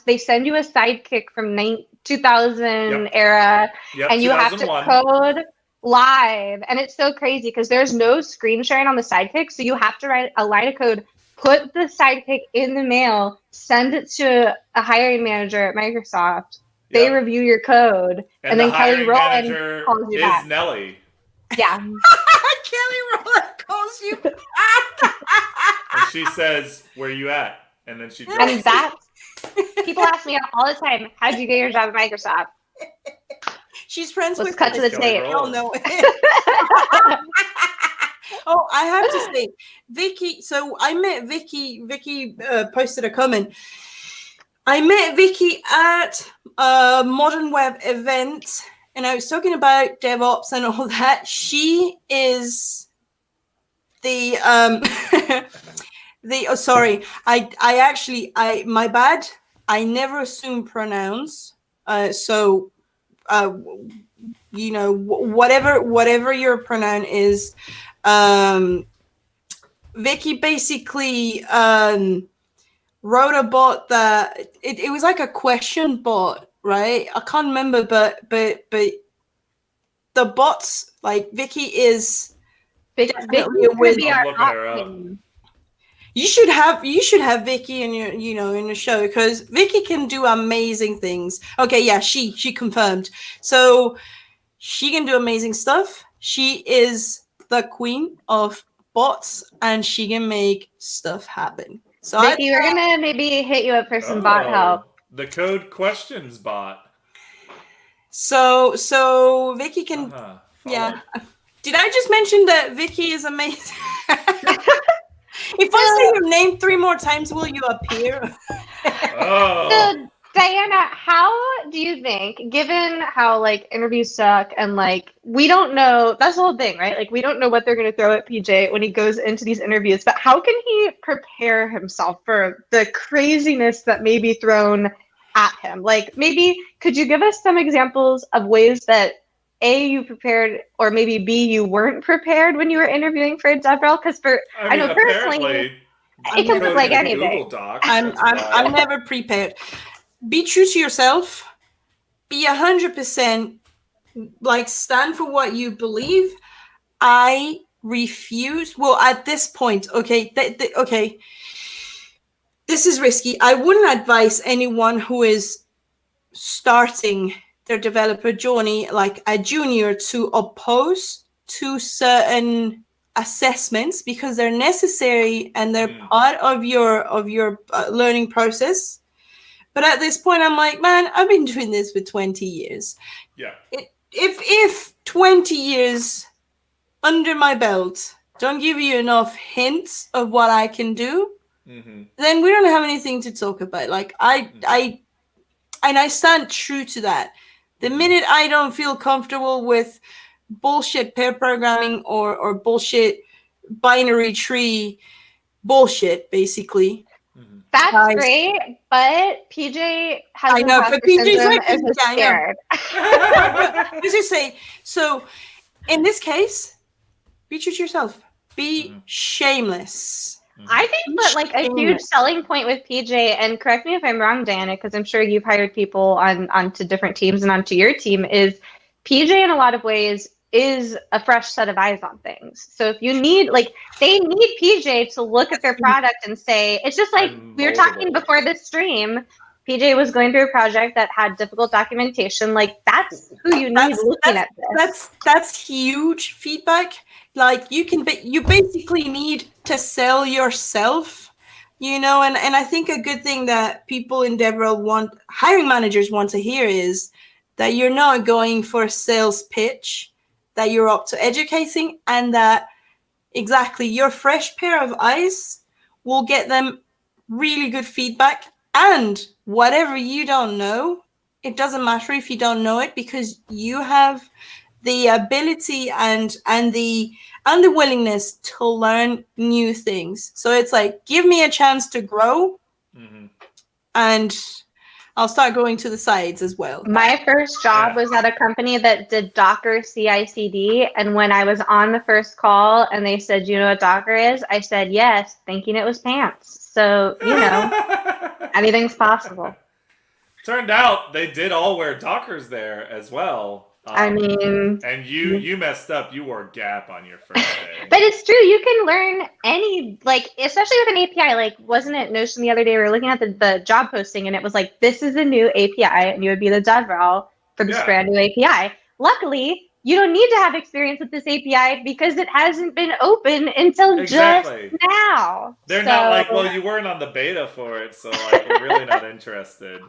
they send you a sidekick from 2000 era, and you have to code live. And it's so crazy because there's no screen sharing on the sidekick. So you have to write a line of code, put the sidekick in the mail, send it to a hiring manager at Microsoft. They review your code, and then Kelly Rowland calls you back. Nelly. Yeah. Kelly Rowland calls you back. she says, "Where you at?" And then she drops And it. that's people ask me all the time, how'd you get your job at Microsoft? She's friends Let's with cut to the Kelly tape. Rowland. Hell no. Oh, I have to say, Vicky. So I met Vicky. Vicky posted a comment. I met Vicky at a Modern Web event, and I was talking about DevOps and all that. She is the the. Oh, sorry. My bad. I never assume pronouns. So. Whatever your pronoun is, Vicky basically wrote a bot that it was like a question bot, right? I can't remember, but the bots, like Vicky is definitely a would be win. I'm our looking her up. option. You should have Vicky in your show, because Vicky can do amazing things. Okay, yeah, she confirmed. So she can do amazing stuff. She is the queen of bots, and she can make stuff happen. So Vicky, we're gonna maybe hit you up for some bot help. The code questions bot. So Vicky can yeah. Did I just mention that Vicky is amazing? If I say your name 3 more times, will you appear? Oh. So, Diana, how do you think, given how like interviews suck and like we don't know, that's the whole thing, right? Like we don't know what they're going to throw at PJ when he goes into these interviews, but how can he prepare himself for the craziness that may be thrown at him? Like maybe could you give us some examples of ways that A, you prepared, or maybe B, you weren't prepared when you were interviewing for a DevRel? Because I know personally, it can look like anything. I'm never prepared. Be true to yourself. Be 100%, like, stand for what you believe. I refuse. Well, at this point, okay, okay, this is risky. I wouldn't advise anyone who is starting their developer journey, like a junior, to oppose to certain assessments, because they're necessary and they're part of your learning process. But at this point, I'm like, man, I've been doing this for 20 years. Yeah. If 20 years under my belt don't give you enough hints of what I can do, then we don't have anything to talk about. Like I stand true to that. The minute I don't feel comfortable with bullshit pair programming or bullshit binary tree bullshit, basically. That's great, but PJ has but PJ's like scared. Let's just say, so in this case, be true to yourself. Be shameless. I think that like a huge selling point with PJ, and correct me if I'm wrong, Diana, because I'm sure you've hired people onto different teams and onto your team, is PJ in a lot of ways is a fresh set of eyes on things. So if you need, like, they need PJ to look at their product and say, it's just like we were talking before this stream, PJ was going through a project that had difficult documentation. Like, that's who you need looking at this. That's huge feedback. Like, you basically need to sell yourself, and I think a good thing that people in DevRel hiring managers want to hear is that you're not going for a sales pitch, that you're up to educating, and that exactly your fresh pair of eyes will get them really good feedback. And whatever you don't know, it doesn't matter if you don't know it, because you have the ability and the willingness to learn new things. So it's like, give me a chance to grow, and I'll start going to the sides as well. My first job was at a company that did Docker CI/CD, and when I was on the first call and they said, "You know what Docker is?" I said, "Yes," thinking it was pants. So, anything's possible. Turned out they did all wear Dockers there as well. I mean, and you messed up. You wore Gap on your first day. But it's true. You can learn any, like, especially with an API. Like, wasn't it Notion the other day? We were looking at the job posting, and it was like, this is a new API, and you would be the DevRel for this brand new API. Luckily, you don't need to have experience with this API because it hasn't been open until just now. They're not like, well, you weren't on the beta for it, so like we're really not interested.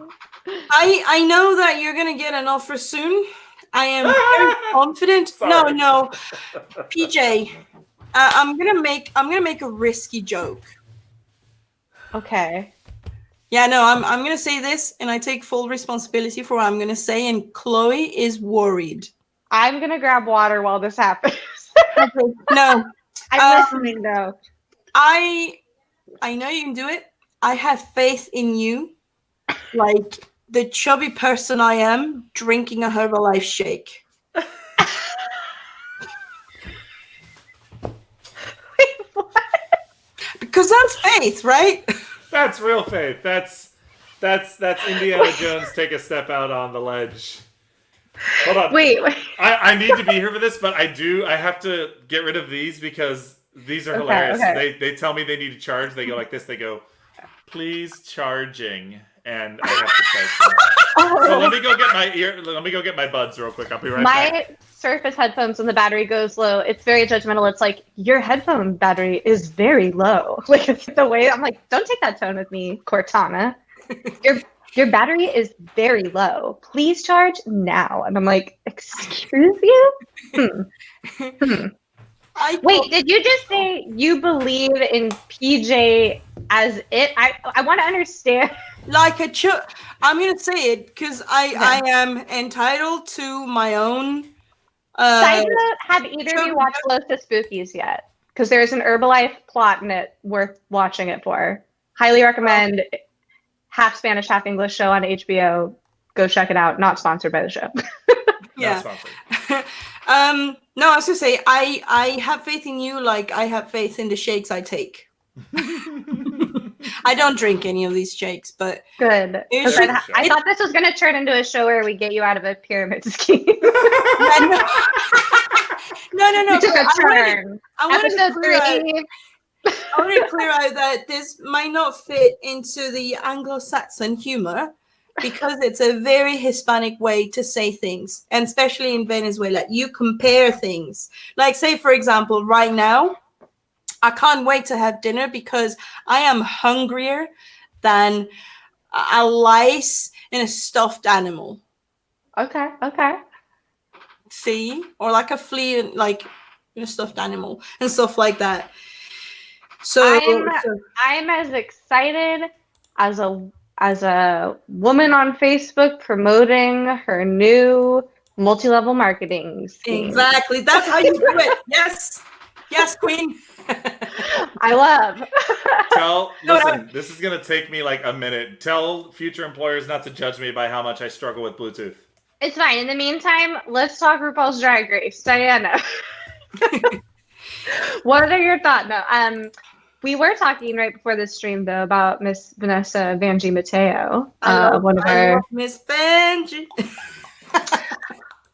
I know that you're gonna get an offer soon. I am very confident. Sorry. No, PJ, I'm gonna make a risky joke. Okay. Yeah, no, I'm gonna say this, and I take full responsibility for what I'm gonna say. And Chloe is worried. I'm gonna grab water while this happens. No, I'm listening though. I know you can do it. I have faith in you. Like the chubby person I am, drinking a Herbalife shake. Wait, what? Because that's faith, right? That's real faith. That's Indiana Jones take a step out on the ledge. Hold on. Wait. I need to be here for this, but I have to get rid of these because these are hilarious. Okay. They tell me they need to charge. They go like this. They go, please charging, and I have to charge them. So let me go get my buds real quick. I'll be right back. My Surface headphones, when the battery goes low, it's very judgmental. It's like, your headphone battery is very low. Like, it's the way I'm like, don't take that tone with me, Cortana. Your battery is very low. Please charge now. And I'm like, excuse you? Wait, did you just say you believe in PJ as it? I want to understand. Like I'm going to say it because I am entitled to my own. Side note, have either of you watched Close to Spookies yet? Because there's an Herbalife plot in it worth watching it for. Highly recommend. Half Spanish, half English show on HBO. Go check it out. Not sponsored by the show. Yeah. No, I was gonna say I have faith in you, like I have faith in the shakes I take. I don't drink any of these shakes, but good. I thought this was gonna turn into a show where we get you out of a pyramid scheme. No. You took a turn. Episode 3. I want to clear out that this might not fit into the Anglo-Saxon humor because it's a very Hispanic way to say things, and especially in Venezuela, you compare things. Like, say, for example, right now, I can't wait to have dinner because I am hungrier than a lice in a stuffed animal. Okay. See? Or like a flea, like in a stuffed animal and stuff like that. So I'm as excited as a woman on Facebook promoting her new multi-level marketing scheme. Exactly. That's how you do it. Yes, queen. I love. Listen, this is gonna take me like a minute. Tell future employers not to judge me by how much I struggle with Bluetooth. It's fine. In the meantime, let's talk RuPaul's Drag Race. Diana. What are your thoughts? No, we were talking right before this stream though about Miss Vanessa Vanjie Mateo, one of our Miss Vanjie. But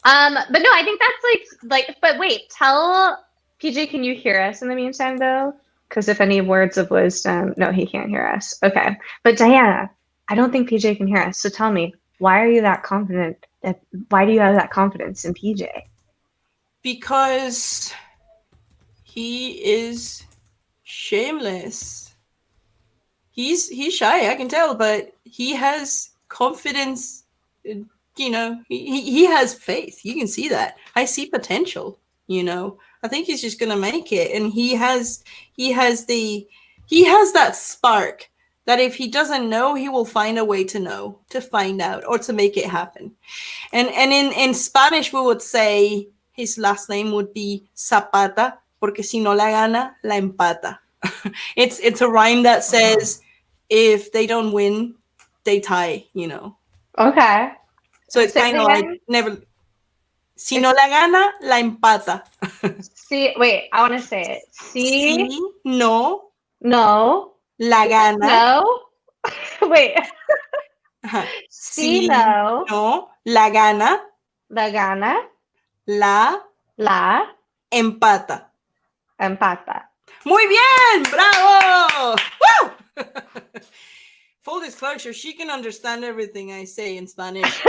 no, I think that's like. But wait, tell PJ, can you hear us in the meantime though? Because if any words of wisdom, no, he can't hear us. Okay, but Diana, I don't think PJ can hear us. So tell me, why are you that confident? Why do you have that confidence in PJ? Because he is shameless. He's shy, I can tell, but he has confidence. You know, he has faith. You can see that. I see potential. You know, I think he's just gonna make it, and he has that spark that if he doesn't know, he will find a way to know, to find out, or to make it happen. And in Spanish, we would say his last name would be Zapata, porque si no la gana, la empata. It's a rhyme that says, if they don't win, they tie, you know. Okay. So it's kind of like never. Si no la gana, la empata. Wait, I want to say it. Si no la gana. No. Wait. Si no la gana. La gana. La empata. Empata. Muy bien, bravo. ¡Woo! full disclosure, she can understand everything I say in Spanish,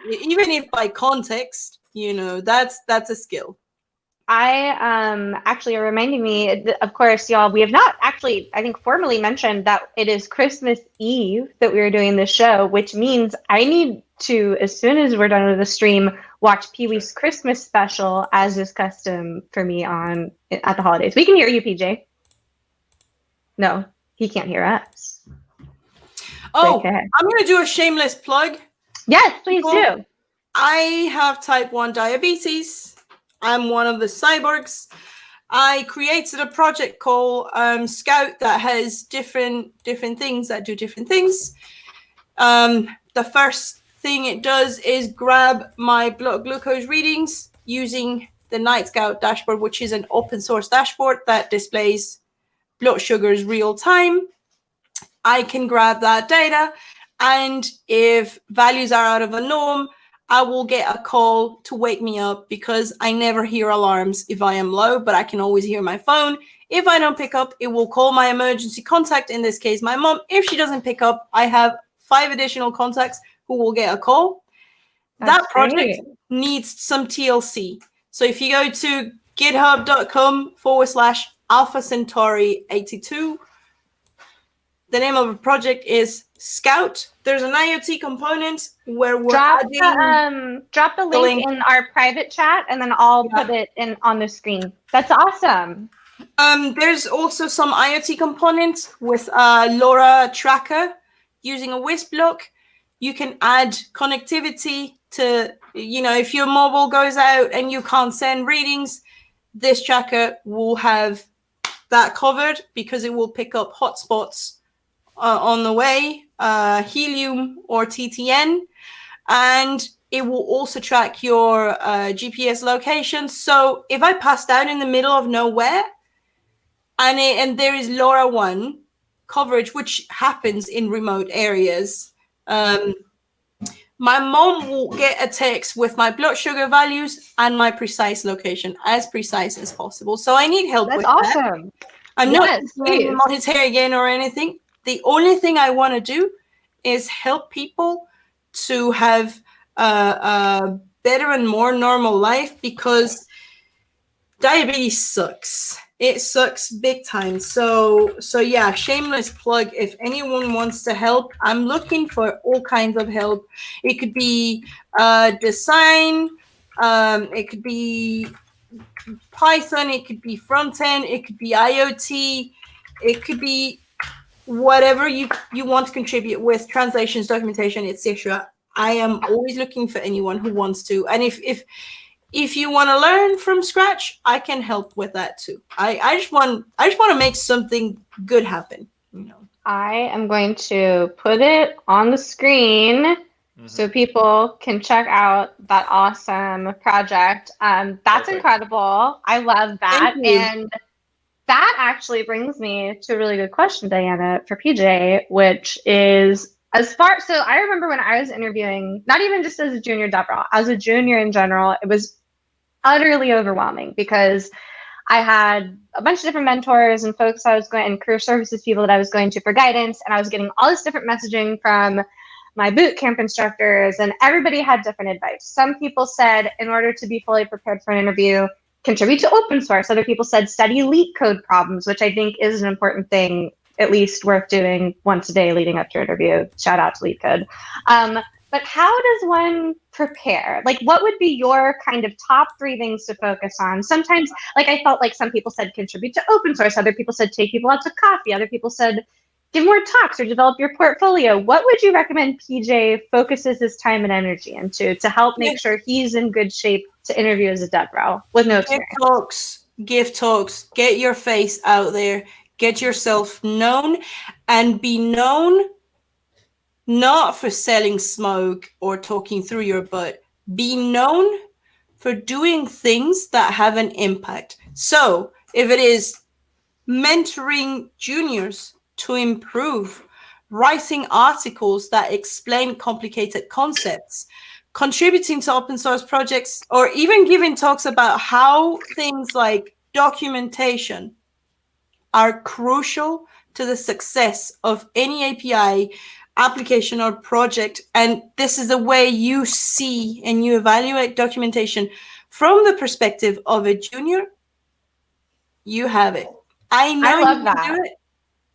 even if by context, that's a skill. I actually are reminding me, of course, y'all, we have not actually, I think, formally mentioned that it is Christmas Eve that we are doing this show, which means I need to, as soon as we're done with the stream, watch Pee-wee's Christmas special, as is custom for me at the holidays. We can hear you, PJ. No, he can't hear us. Oh, I'm going to do a shameless plug. Yes, please do. I have type 1 diabetes. I'm one of the cyborgs. I created a project called Scout that has different things that do different things. The first thing it does is grab my blood glucose readings using the Night Scout dashboard, which is an open source dashboard that displays blood sugars real time. I can grab that data, and if values are out of the norm, I will get a call to wake me up, because I never hear alarms if I am low, but I can always hear my phone. If I don't pick up, it will call my emergency contact, in this case, my mom. If she doesn't pick up, I have 5 additional contacts who will get a call. That project needs some TLC. So if you go to github.com/Alpha Centauri 82, the name of the project is Scout. There's an IoT component where we're drop the link in our private chat, and then I'll put it on the screen. That's awesome. There's also some IoT components with LoRa tracker using a Wisp look. You can add connectivity to, if your mobile goes out and you can't send readings, this tracker will have that covered, because it will pick up hotspots on the way, helium or TTN, and it will also track your GPS location. So if I passed out in the middle of nowhere and there is LoRaWAN coverage, which happens in remote areas, my mom will get a text with my blood sugar values and my precise location, as precise as possible. So I need help with that. That's awesome. I'm not putting him on his hair again or anything. The only thing I want to do is help people to have a better and more normal life, because diabetes sucks. It sucks big time. So yeah, shameless plug. If anyone wants to help, I'm looking for all kinds of help. It could be design, it could be Python, it could be front end, it could be IoT, it could be whatever you want to contribute with, translations, documentation, etc. I am always looking for anyone who wants to. And if you want to learn from scratch, I can help with that too. I just want to make something good happen. I am going to put it on the screen so people can check out that awesome project. That's incredible. I love that. And that actually brings me to a really good question, Diana, for PJ, which is so I remember when I was interviewing, not even just as a junior devrel, as a junior in general, it was utterly overwhelming, because I had a bunch of different mentors and folks and career services people that I was going to for guidance, and I was getting all this different messaging from my boot camp instructors, and everybody had different advice. Some people said, in order to be fully prepared for an interview, contribute to open source. Other people said study leak code problems, which I think is an important thing, at least worth doing once a day leading up to your interview. Shout out to leak code. But how does one prepare? Like, what would be your kind of top 3 things to focus on? Sometimes, like, I felt like some people said contribute to open source. Other people said take people out to coffee. Other people said give more talks or develop your portfolio. What would you recommend PJ focuses his time and energy into to help make sure he's in good shape to interview as a devrel with no experience? Give talks, get your face out there, get yourself known, and be known not for selling smoke or talking through your butt. Be known for doing things that have an impact. So if it is mentoring juniors to improve, writing articles that explain complicated concepts, contributing to open source projects, or even giving talks about how things like documentation are crucial to the success of any API application or project, and this is the way you see and you evaluate documentation from the perspective of a junior, you have it. I love you that. can do it.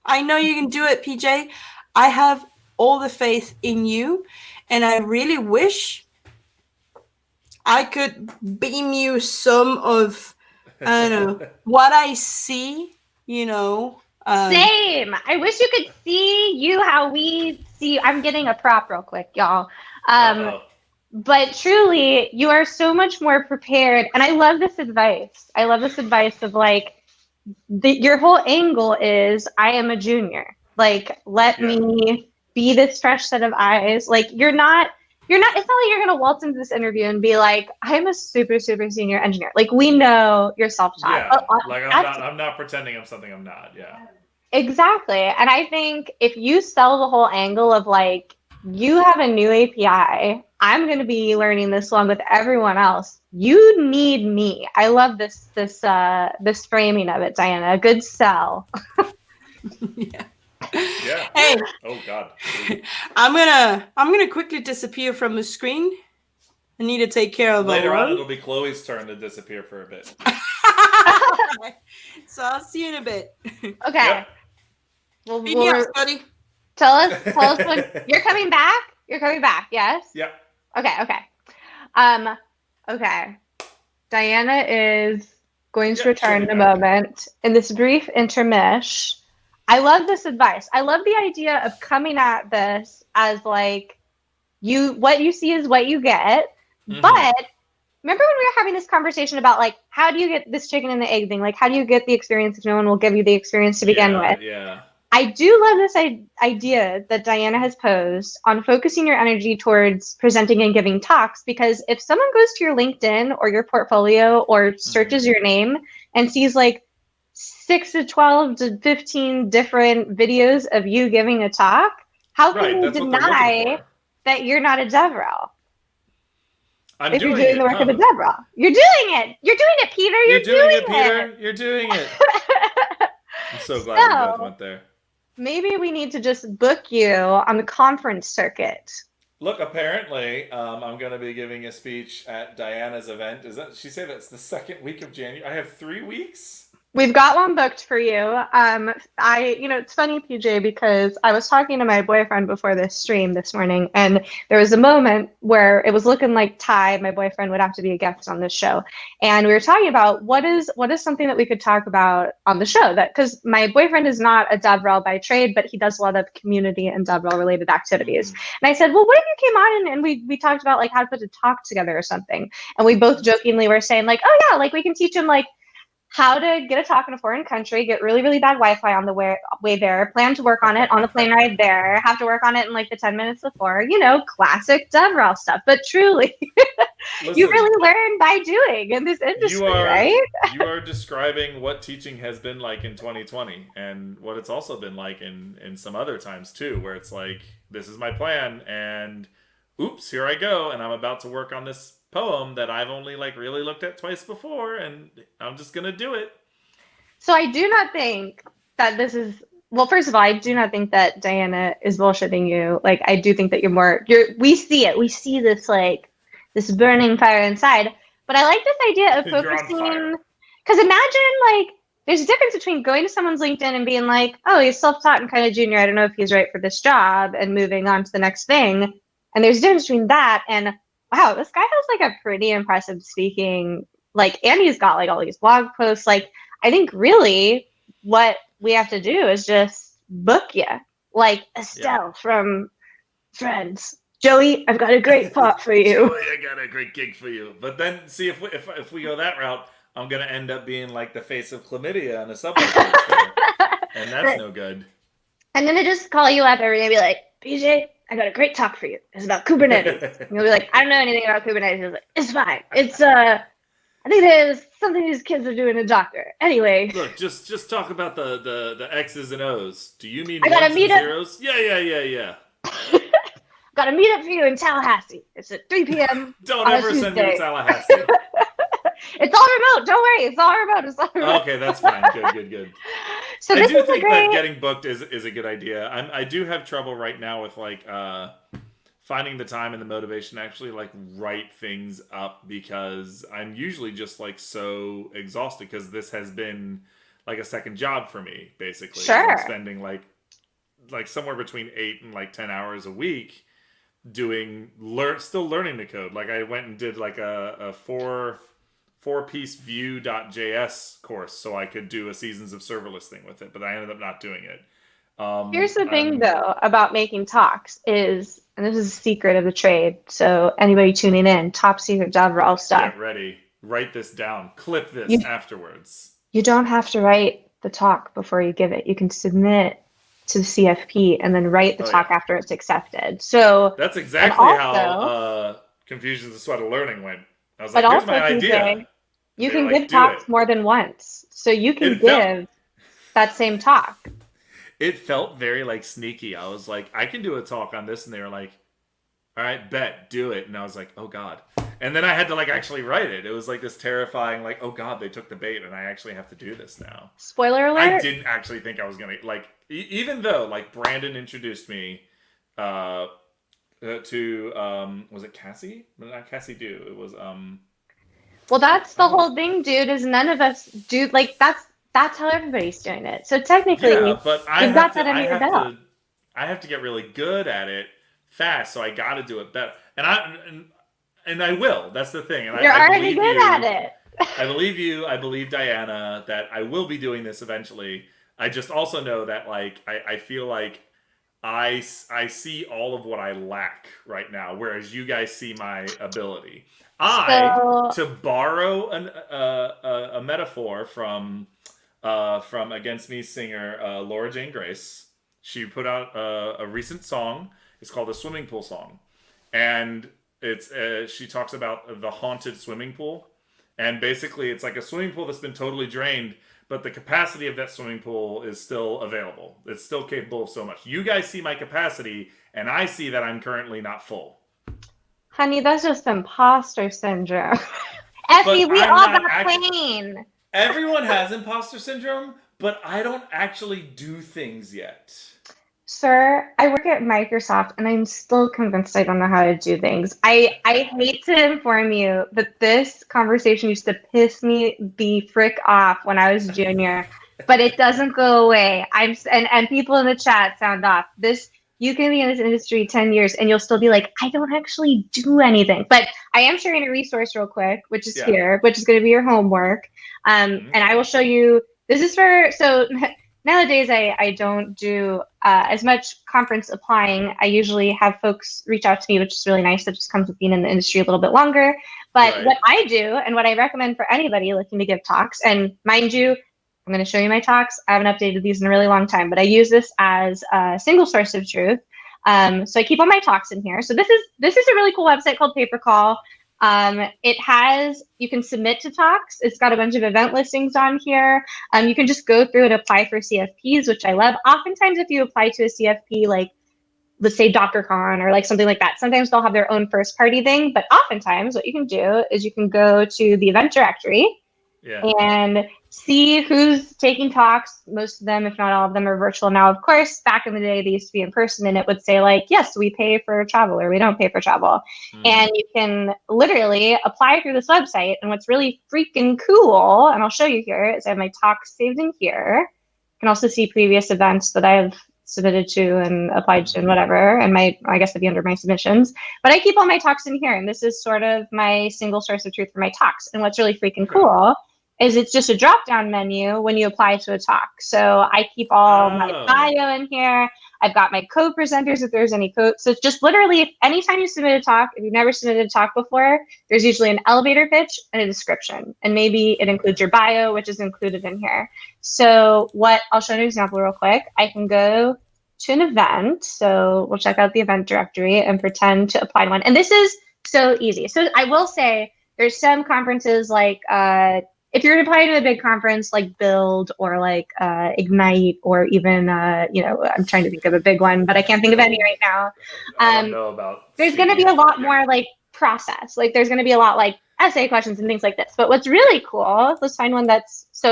I know you can do it, PJ. I have all the faith in you, and I really wish I could beam you some of, I don't know, what I see, you know. Same. I wish you could see you how we see you. I'm getting a prop real quick, y'all. But truly, you are so much more prepared. And I love this advice. I love this advice of like, your whole angle is, I am a junior. Like, let me be this fresh set of eyes. Like, it's not like you're going to waltz into this interview and be like, I'm a super, super senior engineer. Like, we know you're self-taught. Yeah, like I'm not pretending I'm something I'm not. Yeah. Exactly. And I think if you sell the whole angle of like, you have a new API, I'm going to be learning this along with everyone else. You need me. I love this framing of it, Diana. A good sell. Yeah. Yeah. Hey. Oh God. I'm gonna quickly disappear from the screen. I need to take care of later on. It'll be Chloe's turn to disappear for a bit. So I'll see you in a bit. Okay. Yep. Beat me up, buddy. Tell us when you're coming back. You're coming back. Yes. Yep. Okay. Okay. Diana is going to return in a moment. In this brief intermish, I love this advice. I love the idea of coming at this as like, what you see is what you get. Mm-hmm. But remember when we were having this conversation about like, how do you get this chicken and the egg thing? Like, how do you get the experience if no one will give you the experience to begin with? Yeah. I do love this idea that Diana has posed on focusing your energy towards presenting and giving talks, because if someone goes to your LinkedIn or your portfolio or searches your name and sees like 6 to 12 to 15 different videos of you giving a talk, how can you deny that you're not a devrel? If you're doing the work of a devrel. You're doing it. You're doing it, Peter. You're doing it, Peter. You're doing it. I'm so glad we both went there. Maybe we need to just book you on the conference circuit. Look, apparently, I'm going to be giving a speech at Diana's event. She said that's the second week of January. I have 3 weeks. We've got one booked for you. It's funny, PJ, because I was talking to my boyfriend before this stream this morning, and there was a moment where it was looking like Ty, my boyfriend, would have to be a guest on this show. And we were talking about what is something that we could talk about on the show, that because my boyfriend is not a devrel by trade, but he does a lot of community and devrel related activities. And I said, well, what if you came on and we talked about like how to put a talk together or something? And we both jokingly were saying like, oh yeah, like we can teach him like how to get a talk in a foreign country, get really, really bad Wi-Fi on the way there, plan to work on it on the plane ride there, have to work on it in like the 10 minutes before, classic DevRel stuff. But truly, listen, you really learn by doing in this industry, right? You are describing what teaching has been like in 2020 and what it's also been like in some other times too, where it's like, this is my plan and oops, here I go. And I'm about to work on this poem that I've only like really looked at twice before, and I'm just gonna do it. So I do not think that this is, well, first of all, I do not think that Diana is bullshitting you. Like, I do think that we see this like this burning fire inside. But I like this idea of focusing, because imagine like there's a difference between going to someone's LinkedIn and being like, oh, he's self-taught and kind of junior, I don't know if he's right for this job, and moving on to the next thing. And there's a difference between that and, wow, this guy has like a pretty impressive speaking, like, and he's got like all these blog posts. Like, I think really what we have to do is just book you, like Estelle from Friends. Joey, I've got a great pot for you. Joey, I got a great gig for you. But then, see, if we go that route, I'm gonna end up being like the face of chlamydia on a subway poster, and that's no good. I'm gonna just call you up every day and be like, PJ, I got a great talk for you. It's about Kubernetes. And you'll be like, I don't know anything about Kubernetes. Like, it's fine. It's I think there's something these kids are doing in Docker. Anyway. Look, just talk about the X's and O's. Do you mean I got ones and zeros? Yeah. Got a meetup for you in Tallahassee. It's at 3 p.m. Don't ever send me to Tallahassee. It's all remote. Don't worry. It's all remote. Okay, that's fine. Good. So I this do is a think that great. getting booked is a good idea. I do have trouble right now with like finding the time and the motivation to actually like write things up because I'm usually just like so exhausted because this has been like a second job for me basically. I'm Sure. spending like somewhere between 8 and like 10 hours a week doing still learning the code. Like I went and did like a four-piece Vue.js course so I could do a seasons of serverless thing with it, but I ended up not doing it. Here's the thing, though, about making talks is, and this is a secret of the trade, so anybody tuning in, top secret devrel stuff. Get ready. Write this down. Clip this You- afterwards. You don't have to write the talk before you give it. You can submit to the CFP and then write the talk after it's accepted. So that's exactly how Confusion's the Sweat of Learning went. I was like, here's my idea. You can give talks more than once. So you can give that same talk. It felt very like sneaky. I was like, I can do a talk on this, and they were like, all right, bet, do it. And I was like, oh God. And then I had to like actually write it. It was like this terrifying, like, oh God, they took the bait and I actually have to do this now. Spoiler alert. I didn't actually think I was going to, like, even though like Brandon introduced me to, was it Cassie? Not Cassie Do. It was, well, that's the whole thing, dude, is none of us do, like, that's how everybody's doing it. So technically, yeah, but I you've got that under your belt. I have to get really good at it fast, so I got to do it better. And I will. That's the thing. And You're I already good at it. I believe you. I believe Diana that I will be doing this eventually. I just also know that like I feel like I see all of what I lack right now, whereas you guys see my ability. To borrow a metaphor from Against Me singer Laura Jane Grace, she put out a recent song. It's called a swimming pool song, and it's she talks about the haunted swimming pool, and basically it's like a swimming pool that's been totally drained, but the capacity of that swimming pool is still available. It's still capable of so much. You guys see my capacity, and I see that I'm currently not full. Honey, that's just imposter syndrome. Effie, we all got pain. Everyone has imposter syndrome, but I don't actually do things yet. Sir, I work at Microsoft, and I'm still convinced I don't know how to do things. I hate to inform you that this conversation used to piss me the frick off when I was junior, but it doesn't go away. And people in the chat sound off. You can be in this industry 10 years, and you'll still be like, I don't actually do anything. But I am sharing a resource real quick, which is here, which is going to be your homework. And I will show you. This is so nowadays I don't do as much conference applying. I usually have folks reach out to me, which is really nice. That just comes with being in the industry a little bit longer. But what I do and what I recommend for anybody looking to give talks, and mind you, I'm going to show you my talks. I haven't updated these in a really long time, but I use this as a single source of truth. So I keep all my talks in here. So this is a really cool website called Papercall. You can submit to talks. It's got a bunch of event listings on here. You can just go through and apply for CFPs, which I love. Oftentimes, if you apply to a CFP, like let's say DrCon or like something like that, sometimes they'll have their own first party thing. But oftentimes what you can do is you can go to the event directory and see who's taking talks. Most of them, if not all of them, are virtual now. Of course, back in the day, they used to be in person, and it would say like, yes, we pay for travel or we don't pay for travel. And you can literally apply through this website. And what's really freaking cool, and I'll show you here, is I have my talks saved in here. You can also see previous events that I have submitted to and applied to and whatever, and I guess it'd be under my submissions. But I keep all my talks in here, and this is sort of my single source of truth for my talks. And what's really freaking cool is it's just a drop-down menu when you apply to a talk. So I keep all my bio in here. I've got my co-presenters if there's any So it's just literally, anytime you submit a talk, if you've never submitted a talk before, there's usually an elevator pitch and a description. And maybe it includes your bio, which is included in here. So I'll show you an example real quick. I can go to an event. So we'll check out the event directory and pretend to apply to one. And this is so easy. So I will say there's some conferences like, if you're applying to a big conference like Build or like Ignite or even, I'm trying to think of a big one, but I can't think of any right now. I don't know about there's going to be a lot more like process. Like there's going to be a lot like essay questions and things like this. But what's really cool, let's find one go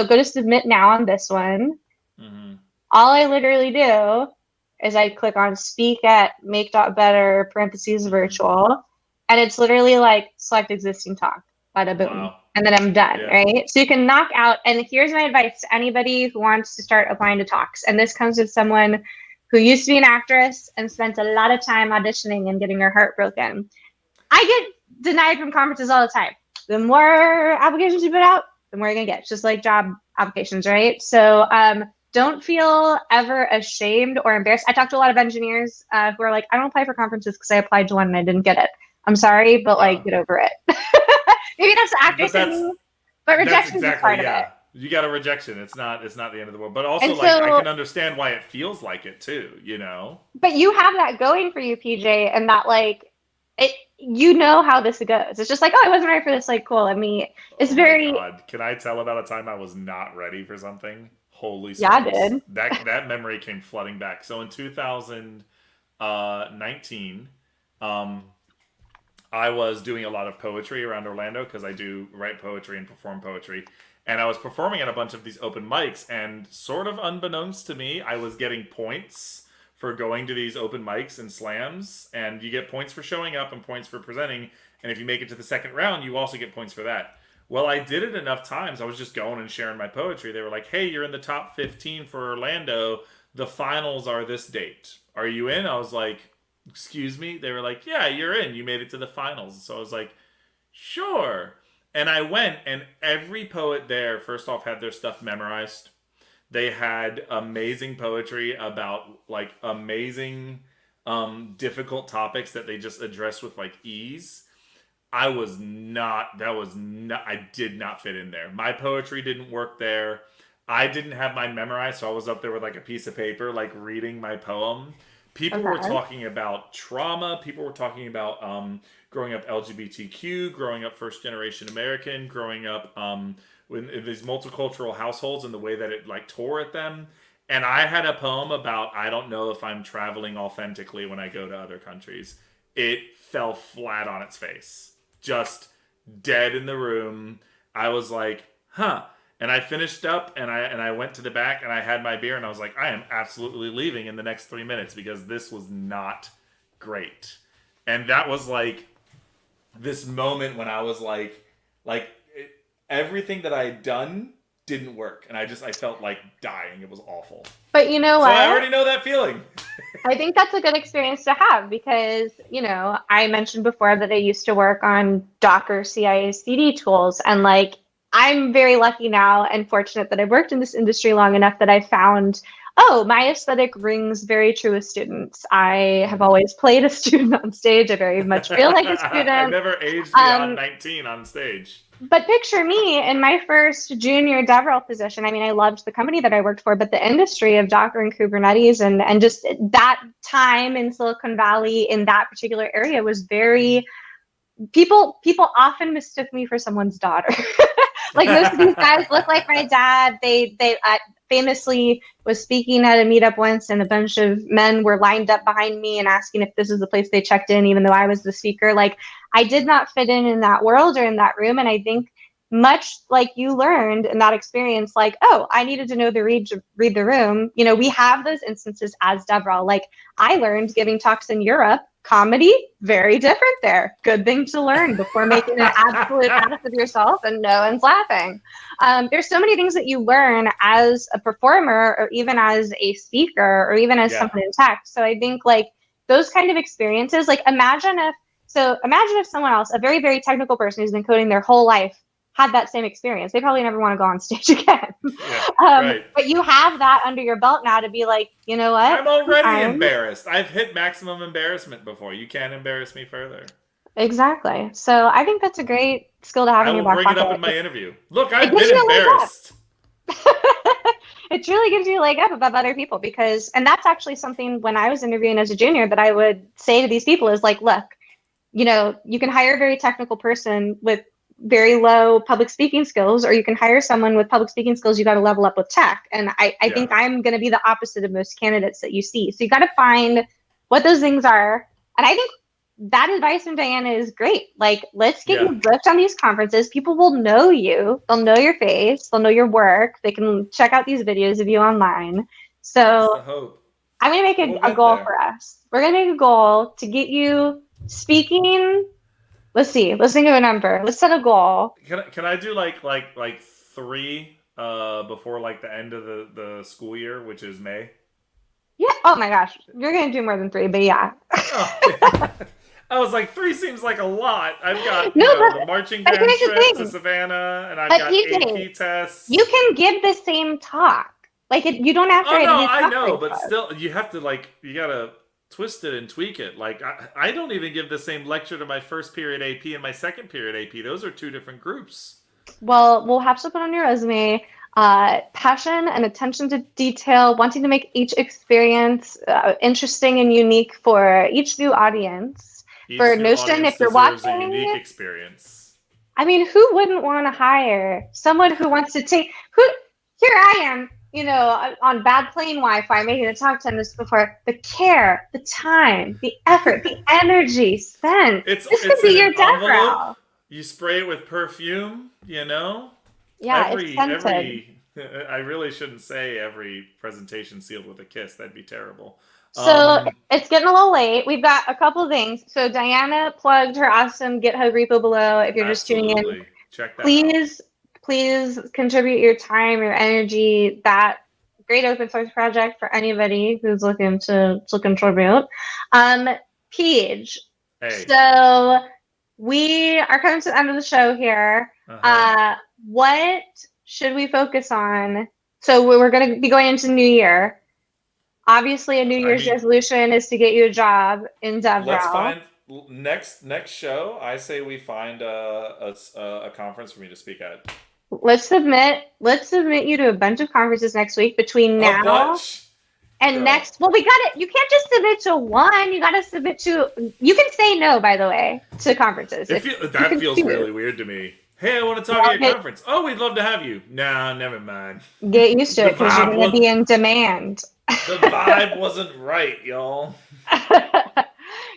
to submit now on this one. All I literally do is I click on speak at make.better parentheses virtual, and it's literally like select existing talk, bada boom. Wow. And then I'm done, right? So you can knock out, and here's my advice to anybody who wants to start applying to talks. And this comes with someone who used to be an actress and spent a lot of time auditioning and getting her heart broken. I get denied from conferences all the time. The more applications you put out, the more you're gonna get. It's just like job applications, right? So don't feel ever ashamed or embarrassed. I talk to a lot of engineers who are like, I don't apply for conferences because I applied to one and I didn't get it. I'm sorry, but like, get over it. Maybe that's the actress in me, but rejection is part of it. You got a rejection. It's not the end of the world. But also, like, I can understand why it feels like it too, you know? But you have that going for you, PJ, and that, like, you know how this goes. It's just like, oh, I wasn't ready for this. Like, cool. I mean, it's very... God. Can I tell about a time I was not ready for something? Holy smokes. Yeah, I did. That memory came flooding back. So in 2019, I was doing a lot of poetry around Orlando because I do write poetry and perform poetry. And I was performing at a bunch of these open mics, and sort of unbeknownst to me, I was getting points for going to these open mics and slams. And you get points for showing up and points for presenting. And if you make it to the second round, you also get points for that. Well, I did it enough times. I was just going and sharing my poetry. They were like, hey, you're in the top 15 for Orlando. The finals are this date. Are you in? I was like, excuse me? They were like, yeah, you're in. You made it to the finals. So I was like, sure. And I went, and every poet there, first off, had their stuff memorized. They had amazing poetry about, like, amazing, difficult topics that they just addressed with, like, ease. I did not fit in there. My poetry didn't work there. I didn't have mine memorized, so I was up there with, like, a piece of paper, like, reading my poem. People were talking about trauma. People were talking about growing up LGBTQ, growing up first-generation American, growing up in these multicultural households and the way that it, like, tore at them. And I had a poem about, I don't know if I'm traveling authentically when I go to other countries. It fell flat on its face. Just dead in the room. I was like, huh. And I finished up, and I went to the back, and I had my beer, and I was like, I am absolutely leaving in the next 3 minutes because this was not great. And that was like this moment when I was like everything that I had done didn't work, and I felt like dying. It was awful. But you know what? So I already know that feeling. I think that's a good experience to have because, you know, I mentioned before that I used to work on Docker CI/CD tools, and like, I'm very lucky now and fortunate that I've worked in this industry long enough that I found, oh, my aesthetic rings very true with students. I have always played a student on stage. I very much feel like a student. I never aged beyond 19 on stage. But picture me in my first junior devrel position. I mean, I loved the company that I worked for, but the industry of Docker and Kubernetes and just that time in Silicon Valley in that particular area was very, people often mistook me for someone's daughter. Like, most of these guys look like my dad. They famously was speaking at a meetup once, and a bunch of men were lined up behind me and asking if this is the place they checked in, even though I was the speaker. Like, I did not fit in that world or in that room. And I think much like you learned in that experience, like, oh, I needed to know the read the room. You know, we have those instances as devrel. Like, I learned giving talks in Europe. Comedy, very different there. Good thing to learn before making an absolute ass of yourself and no one's laughing. There's so many things that you learn as a performer or even as a speaker or even as someone in tech. So I think like those kind of experiences, like imagine if someone else, a very, very technical person who's been coding their whole life, had that same experience. They probably never want to go on stage again. Right. But you have that under your belt now to be like, you know what? I'm already embarrassed. I've hit maximum embarrassment before. You can't embarrass me further. Exactly. So I think that's a great skill to have in your back pocket. I will bring it up in my interview. Look, I've been embarrassed. It truly gives you a leg up above other people and that's actually something when I was interviewing as a junior that I would say to these people is like, look, you know, you can hire a very technical person with very low public speaking skills, or you can hire someone with public speaking skills. You got to level up with tech. And I think I'm going to be the opposite of most candidates that you see. So you got to find what those things are. And I think that advice from Diana is great. Like, let's get Yeah. you booked on these conferences. People will know you. They'll know your face. They'll know your work. They can check out these videos of you online. So That's the hope. I'm going to make a goal for us. We're going to make a goal to get you speaking. Let's see. Let's think of a number. Let's set a goal. Can I do like 3 before like the end of the school year, which is May? Yeah. Oh my gosh. You're going to do more than 3, but yeah. Oh, I was like, 3 seems like a lot. I've got the marching band trip to Savannah, and I've got AP tests. You can give the same talk. Like, you don't have to. Oh, no, I know, but still, you have to, like, you gotta twist it and tweak it. Like, I don't even give the same lecture to my first period AP and my second period AP. Those are 2 different groups. Well, we'll have to put on your resume passion and attention to detail, wanting to make each experience interesting and unique for each new audience. For Notion, if you're watching, a unique experience. I mean, who wouldn't want to hire someone who wants to take? Here I am, on bad plane Wi-Fi, making a talk 10 minutes before. The care, the time, the effort, the energy spent. This could be your devrel. You spray it with perfume, Yeah, it's scented. I really shouldn't say every presentation sealed with a kiss. That'd be terrible. So it's getting a little late. We've got a couple things. So Diana plugged her awesome GitHub repo below. If you're just tuning in, check that please contribute your time, your energy. That great open source project for anybody who's looking to contribute. Paige. Hey. So we are coming to the end of the show here. What should we focus on? So we're going to be going into New Year. Obviously, a New Year's resolution is to get you a job in devrel. Let's find next show. I say we find a conference for me to speak at. Let's submit you to a bunch of conferences next week between now and next. Well, we got it. You can't just submit to one. You got to submit to. You can say no, by the way, to conferences. That feels really weird to me. Hey, I want to talk at your conference. Oh, we'd love to have you. No, never mind. Get used to it because you're going to be in demand. The vibe wasn't right, y'all.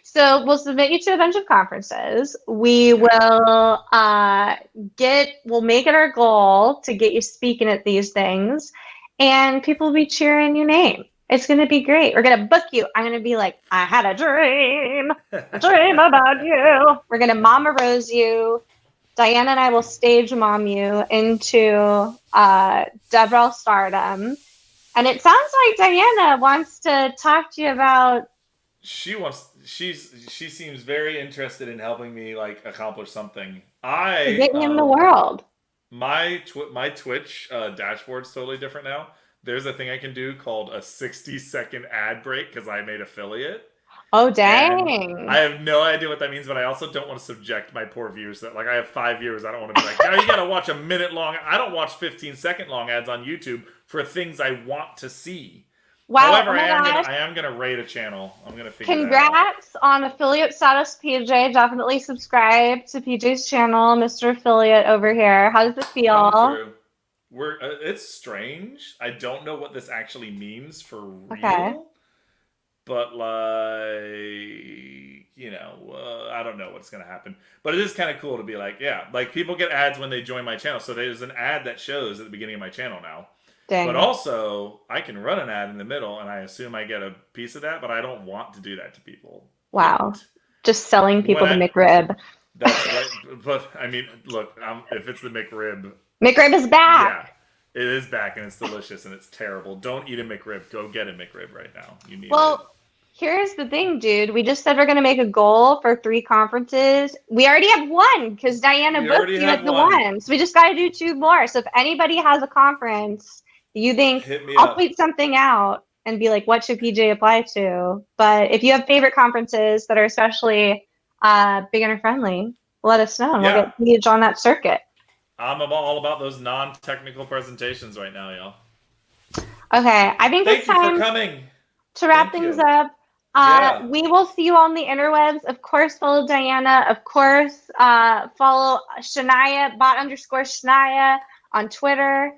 So we'll submit you to a bunch of conferences. We will we'll make it our goal to get you speaking at these things, and people will be cheering your name. It's going to be great. We're going to book you. I'm going to be like, I had a dream about you. We're going to Mama Rose you. Diana and I will stage mom you into devrel stardom. And it sounds like Diana wants to talk to you about. She seems very interested in helping me accomplish something. Get in the world. My Twitch dashboard's totally different now. There's a thing I can do called a 60-second ad break because I made affiliate. Oh, dang. And I have no idea what that means, but I also don't want to subject my poor viewers to that. Like, I have 5 viewers. I don't want to be like, now you got to watch a minute long. I don't watch 15-second long ads on YouTube for things I want to see. Wow. However, I am going to rate a channel. I'm going to figure that out. Congrats on affiliate status, PJ. Definitely subscribe to PJ's channel, Mr. Affiliate over here. How does it feel? It's strange. I don't know what this actually means for real. Okay. But I don't know what's going to happen. But it is kind of cool to be like, people get ads when they join my channel. So there's an ad that shows at the beginning of my channel now. Dang. But also, I can run an ad in the middle, and I assume I get a piece of that, but I don't want to do that to people. Wow. Just selling people the McRib. That's right. But, I mean, look, if it's the McRib. McRib is back. Yeah, it is back, and it's delicious, and it's terrible. Don't eat a McRib. Go get a McRib right now. You need it. Here's the thing, dude. We just said we're going to make a goal for 3 conferences. We already have 1 because Diana booked you at the one. So we just got to do 2 more. So if anybody has a conference you think, I'll tweet something out and be like, what should PJ apply to? But if you have favorite conferences that are especially beginner friendly, let us know. And we'll get Paige on that circuit. I'm all about those non-technical presentations right now, y'all. Okay. I think it's time to wrap things up. We will see you on the interwebs. Of course, follow Diana. Of course, follow Shania, _Shania on Twitter.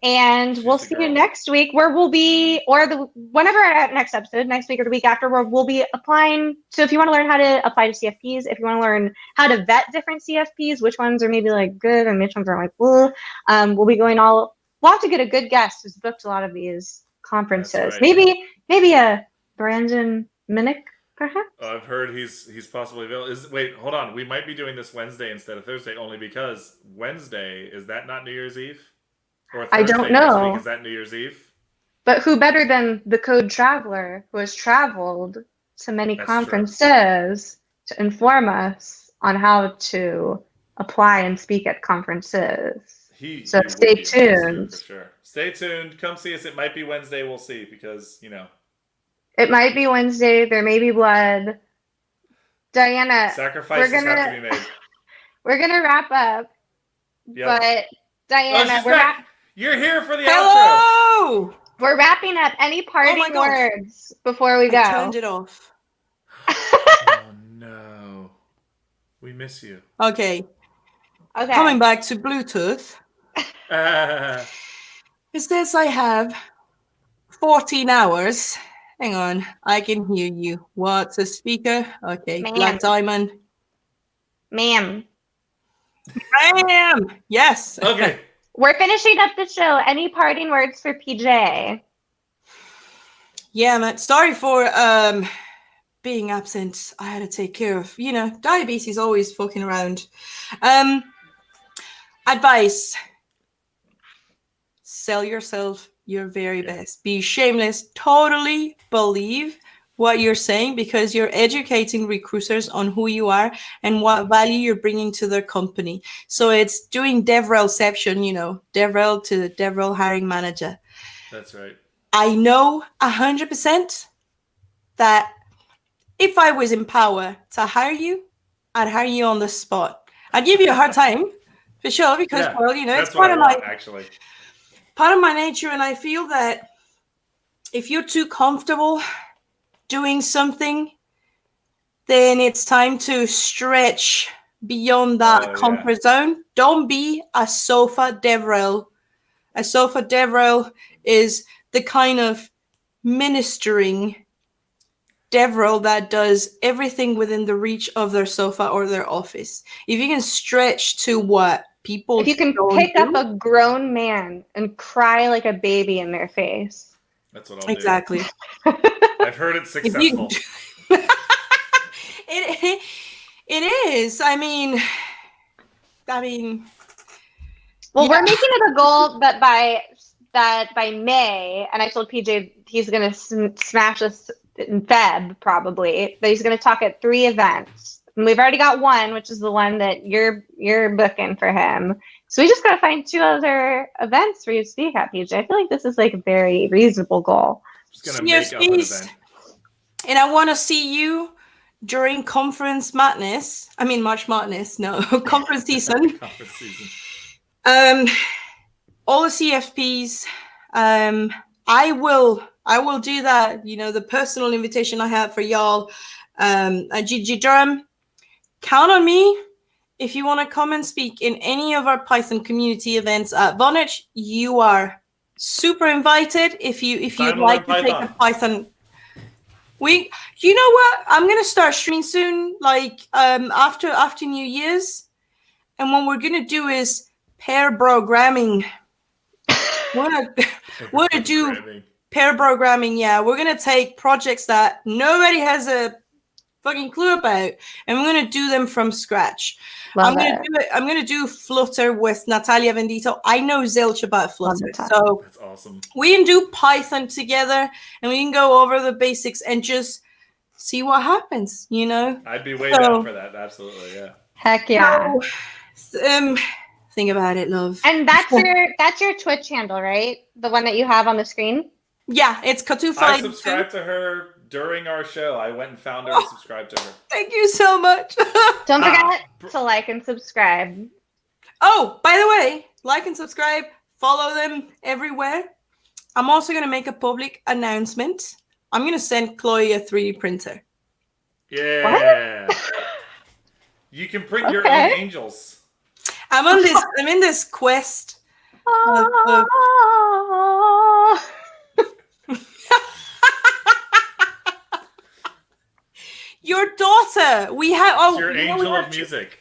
And we'll She's see the you girl. next week, where we'll be, or whenever our next episode, next week or the week after, where we'll be applying. So if you want to learn how to apply to CFPs, if you want to learn how to vet different CFPs, which ones are maybe like good and which ones are like, we'll be going all. We'll have to get a good guest who's booked a lot of these conferences. That's right. Maybe a Brandon Minnick, perhaps. I've heard he's possibly available. Wait, hold on. We might be doing this Wednesday instead of Thursday, only because Wednesday, is that not New Year's Eve? Or Thursday I don't next know. week, is that New Year's Eve? But who better than the Code Traveler, who has traveled to many That's conferences to inform us on how to apply and speak at conferences. So He stay would be an ambassador tuned. for sure. Stay tuned. Come see us. It might be Wednesday. We'll see, because It might be Wednesday. There may be blood. Diana, sacrifices have to be made. we're gonna wrap up. Yep. But Diana, You're here for the outro. Hello! We're wrapping up. Any parting words before we go? I turned it off. Oh no. We miss you. Okay. Okay. Coming back to Bluetooth. It says I have 14 hours. Hang on. I can hear you. What's a speaker? Okay. Ma'am. Black Diamond. Ma'am. Ma'am. Yes. Okay. We're finishing up the show. Any parting words for PJ? Yeah, man. Sorry for being absent. I had to take care of, diabetes always fucking around. Advice. Sell yourself your very best. Be shameless. Totally believe what you're saying, because you're educating recruiters on who you are and what value you're bringing to their company. So it's doing devrelception, devrel to devrel hiring manager. That's right. I know 100% that if I was in power to hire you, I'd hire you on the spot. I'd give you a hard time for sure, because it's part of my nature, and I feel that if you're too comfortable doing something, then it's time to stretch beyond that comfort zone. Don't be a sofa devrel. A sofa devrel is the kind of ministering devrel that does everything within the reach of their sofa or their office. If you can stretch to what people if you can pick up a grown man and cry like a baby in their face. That's what I'll do. Exactly. I've heard it's successful. It is. I mean. Well, we're making it a goal that by May, and I told PJ he's going to smash us in Feb probably, that he's going to talk at 3 events. And we've already got one, which is the one that you're booking for him. So we just got to find 2 other events for you to speak at, PJ. I feel like this is like a very reasonable goal. Just going to make up an event. And I want to see you during Conference Madness. I mean, March Madness. No, Conference season. Conference season. All the CFPs. I will do that. The personal invitation I have for y'all at UGG Durham. Count on me if you want to come and speak in any of our Python community events at Vonage. You are super invited. If you'd like to take a Python. You know what? I'm gonna start streaming soon, like after New Year's, and what we're gonna do is pair programming. We're gonna do pair programming. Yeah, we're gonna take projects that nobody has a fucking clue about, and we're gonna do them from scratch. I'm gonna do Flutter with Natalia Vendito. I know zilch about Flutter, so that's awesome. We can do Python together, and we can go over the basics and just see what happens. I'd be way down for that. Absolutely, yeah. Heck yeah. So, think about it, love. And that's your Twitch handle, right? The one that you have on the screen. Yeah, it's Katufa. I subscribed to her during our show. I went and found her and subscribed to her. Thank you so much. Don't forget to like and subscribe. Oh, by the way, like and subscribe. Follow them everywhere. I'm also going to make a public announcement. I'm going to send Chloe a 3D printer. Yeah. What? You can print your own angels. I'm in this quest Your daughter. We have. Oh, It's your angel of music.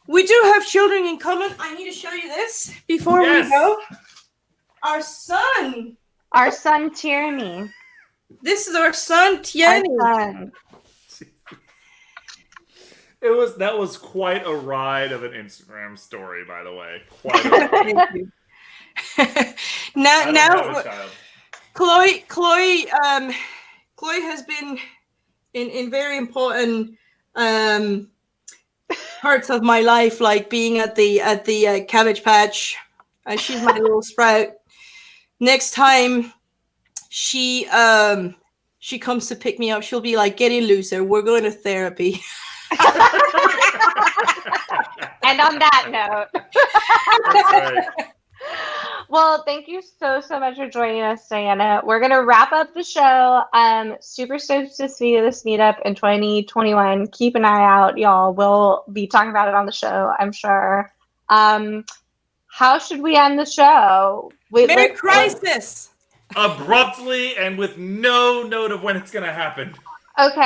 We do have children in common. I need to show you this before we go. Our son. Our son, Tierney. This is our son, Tierney. That was quite a ride of an Instagram story, by the way. Quite a ride. Thank you. now, Chloe has been in very important parts of my life, like being at the Cabbage Patch. She's my little sprout. Next time she comes to pick me up, she'll be like, "Getting looser. We're going to therapy." And on that note, That's right. well, thank you so much for joining us, Diana. We're gonna wrap up the show. Super stoked to see this meetup in 2021. Keep an eye out, y'all. We'll be talking about it on the show, I'm sure. How should we end the show? Mid-crisis. Abruptly and with no note of when it's going to happen. Okay.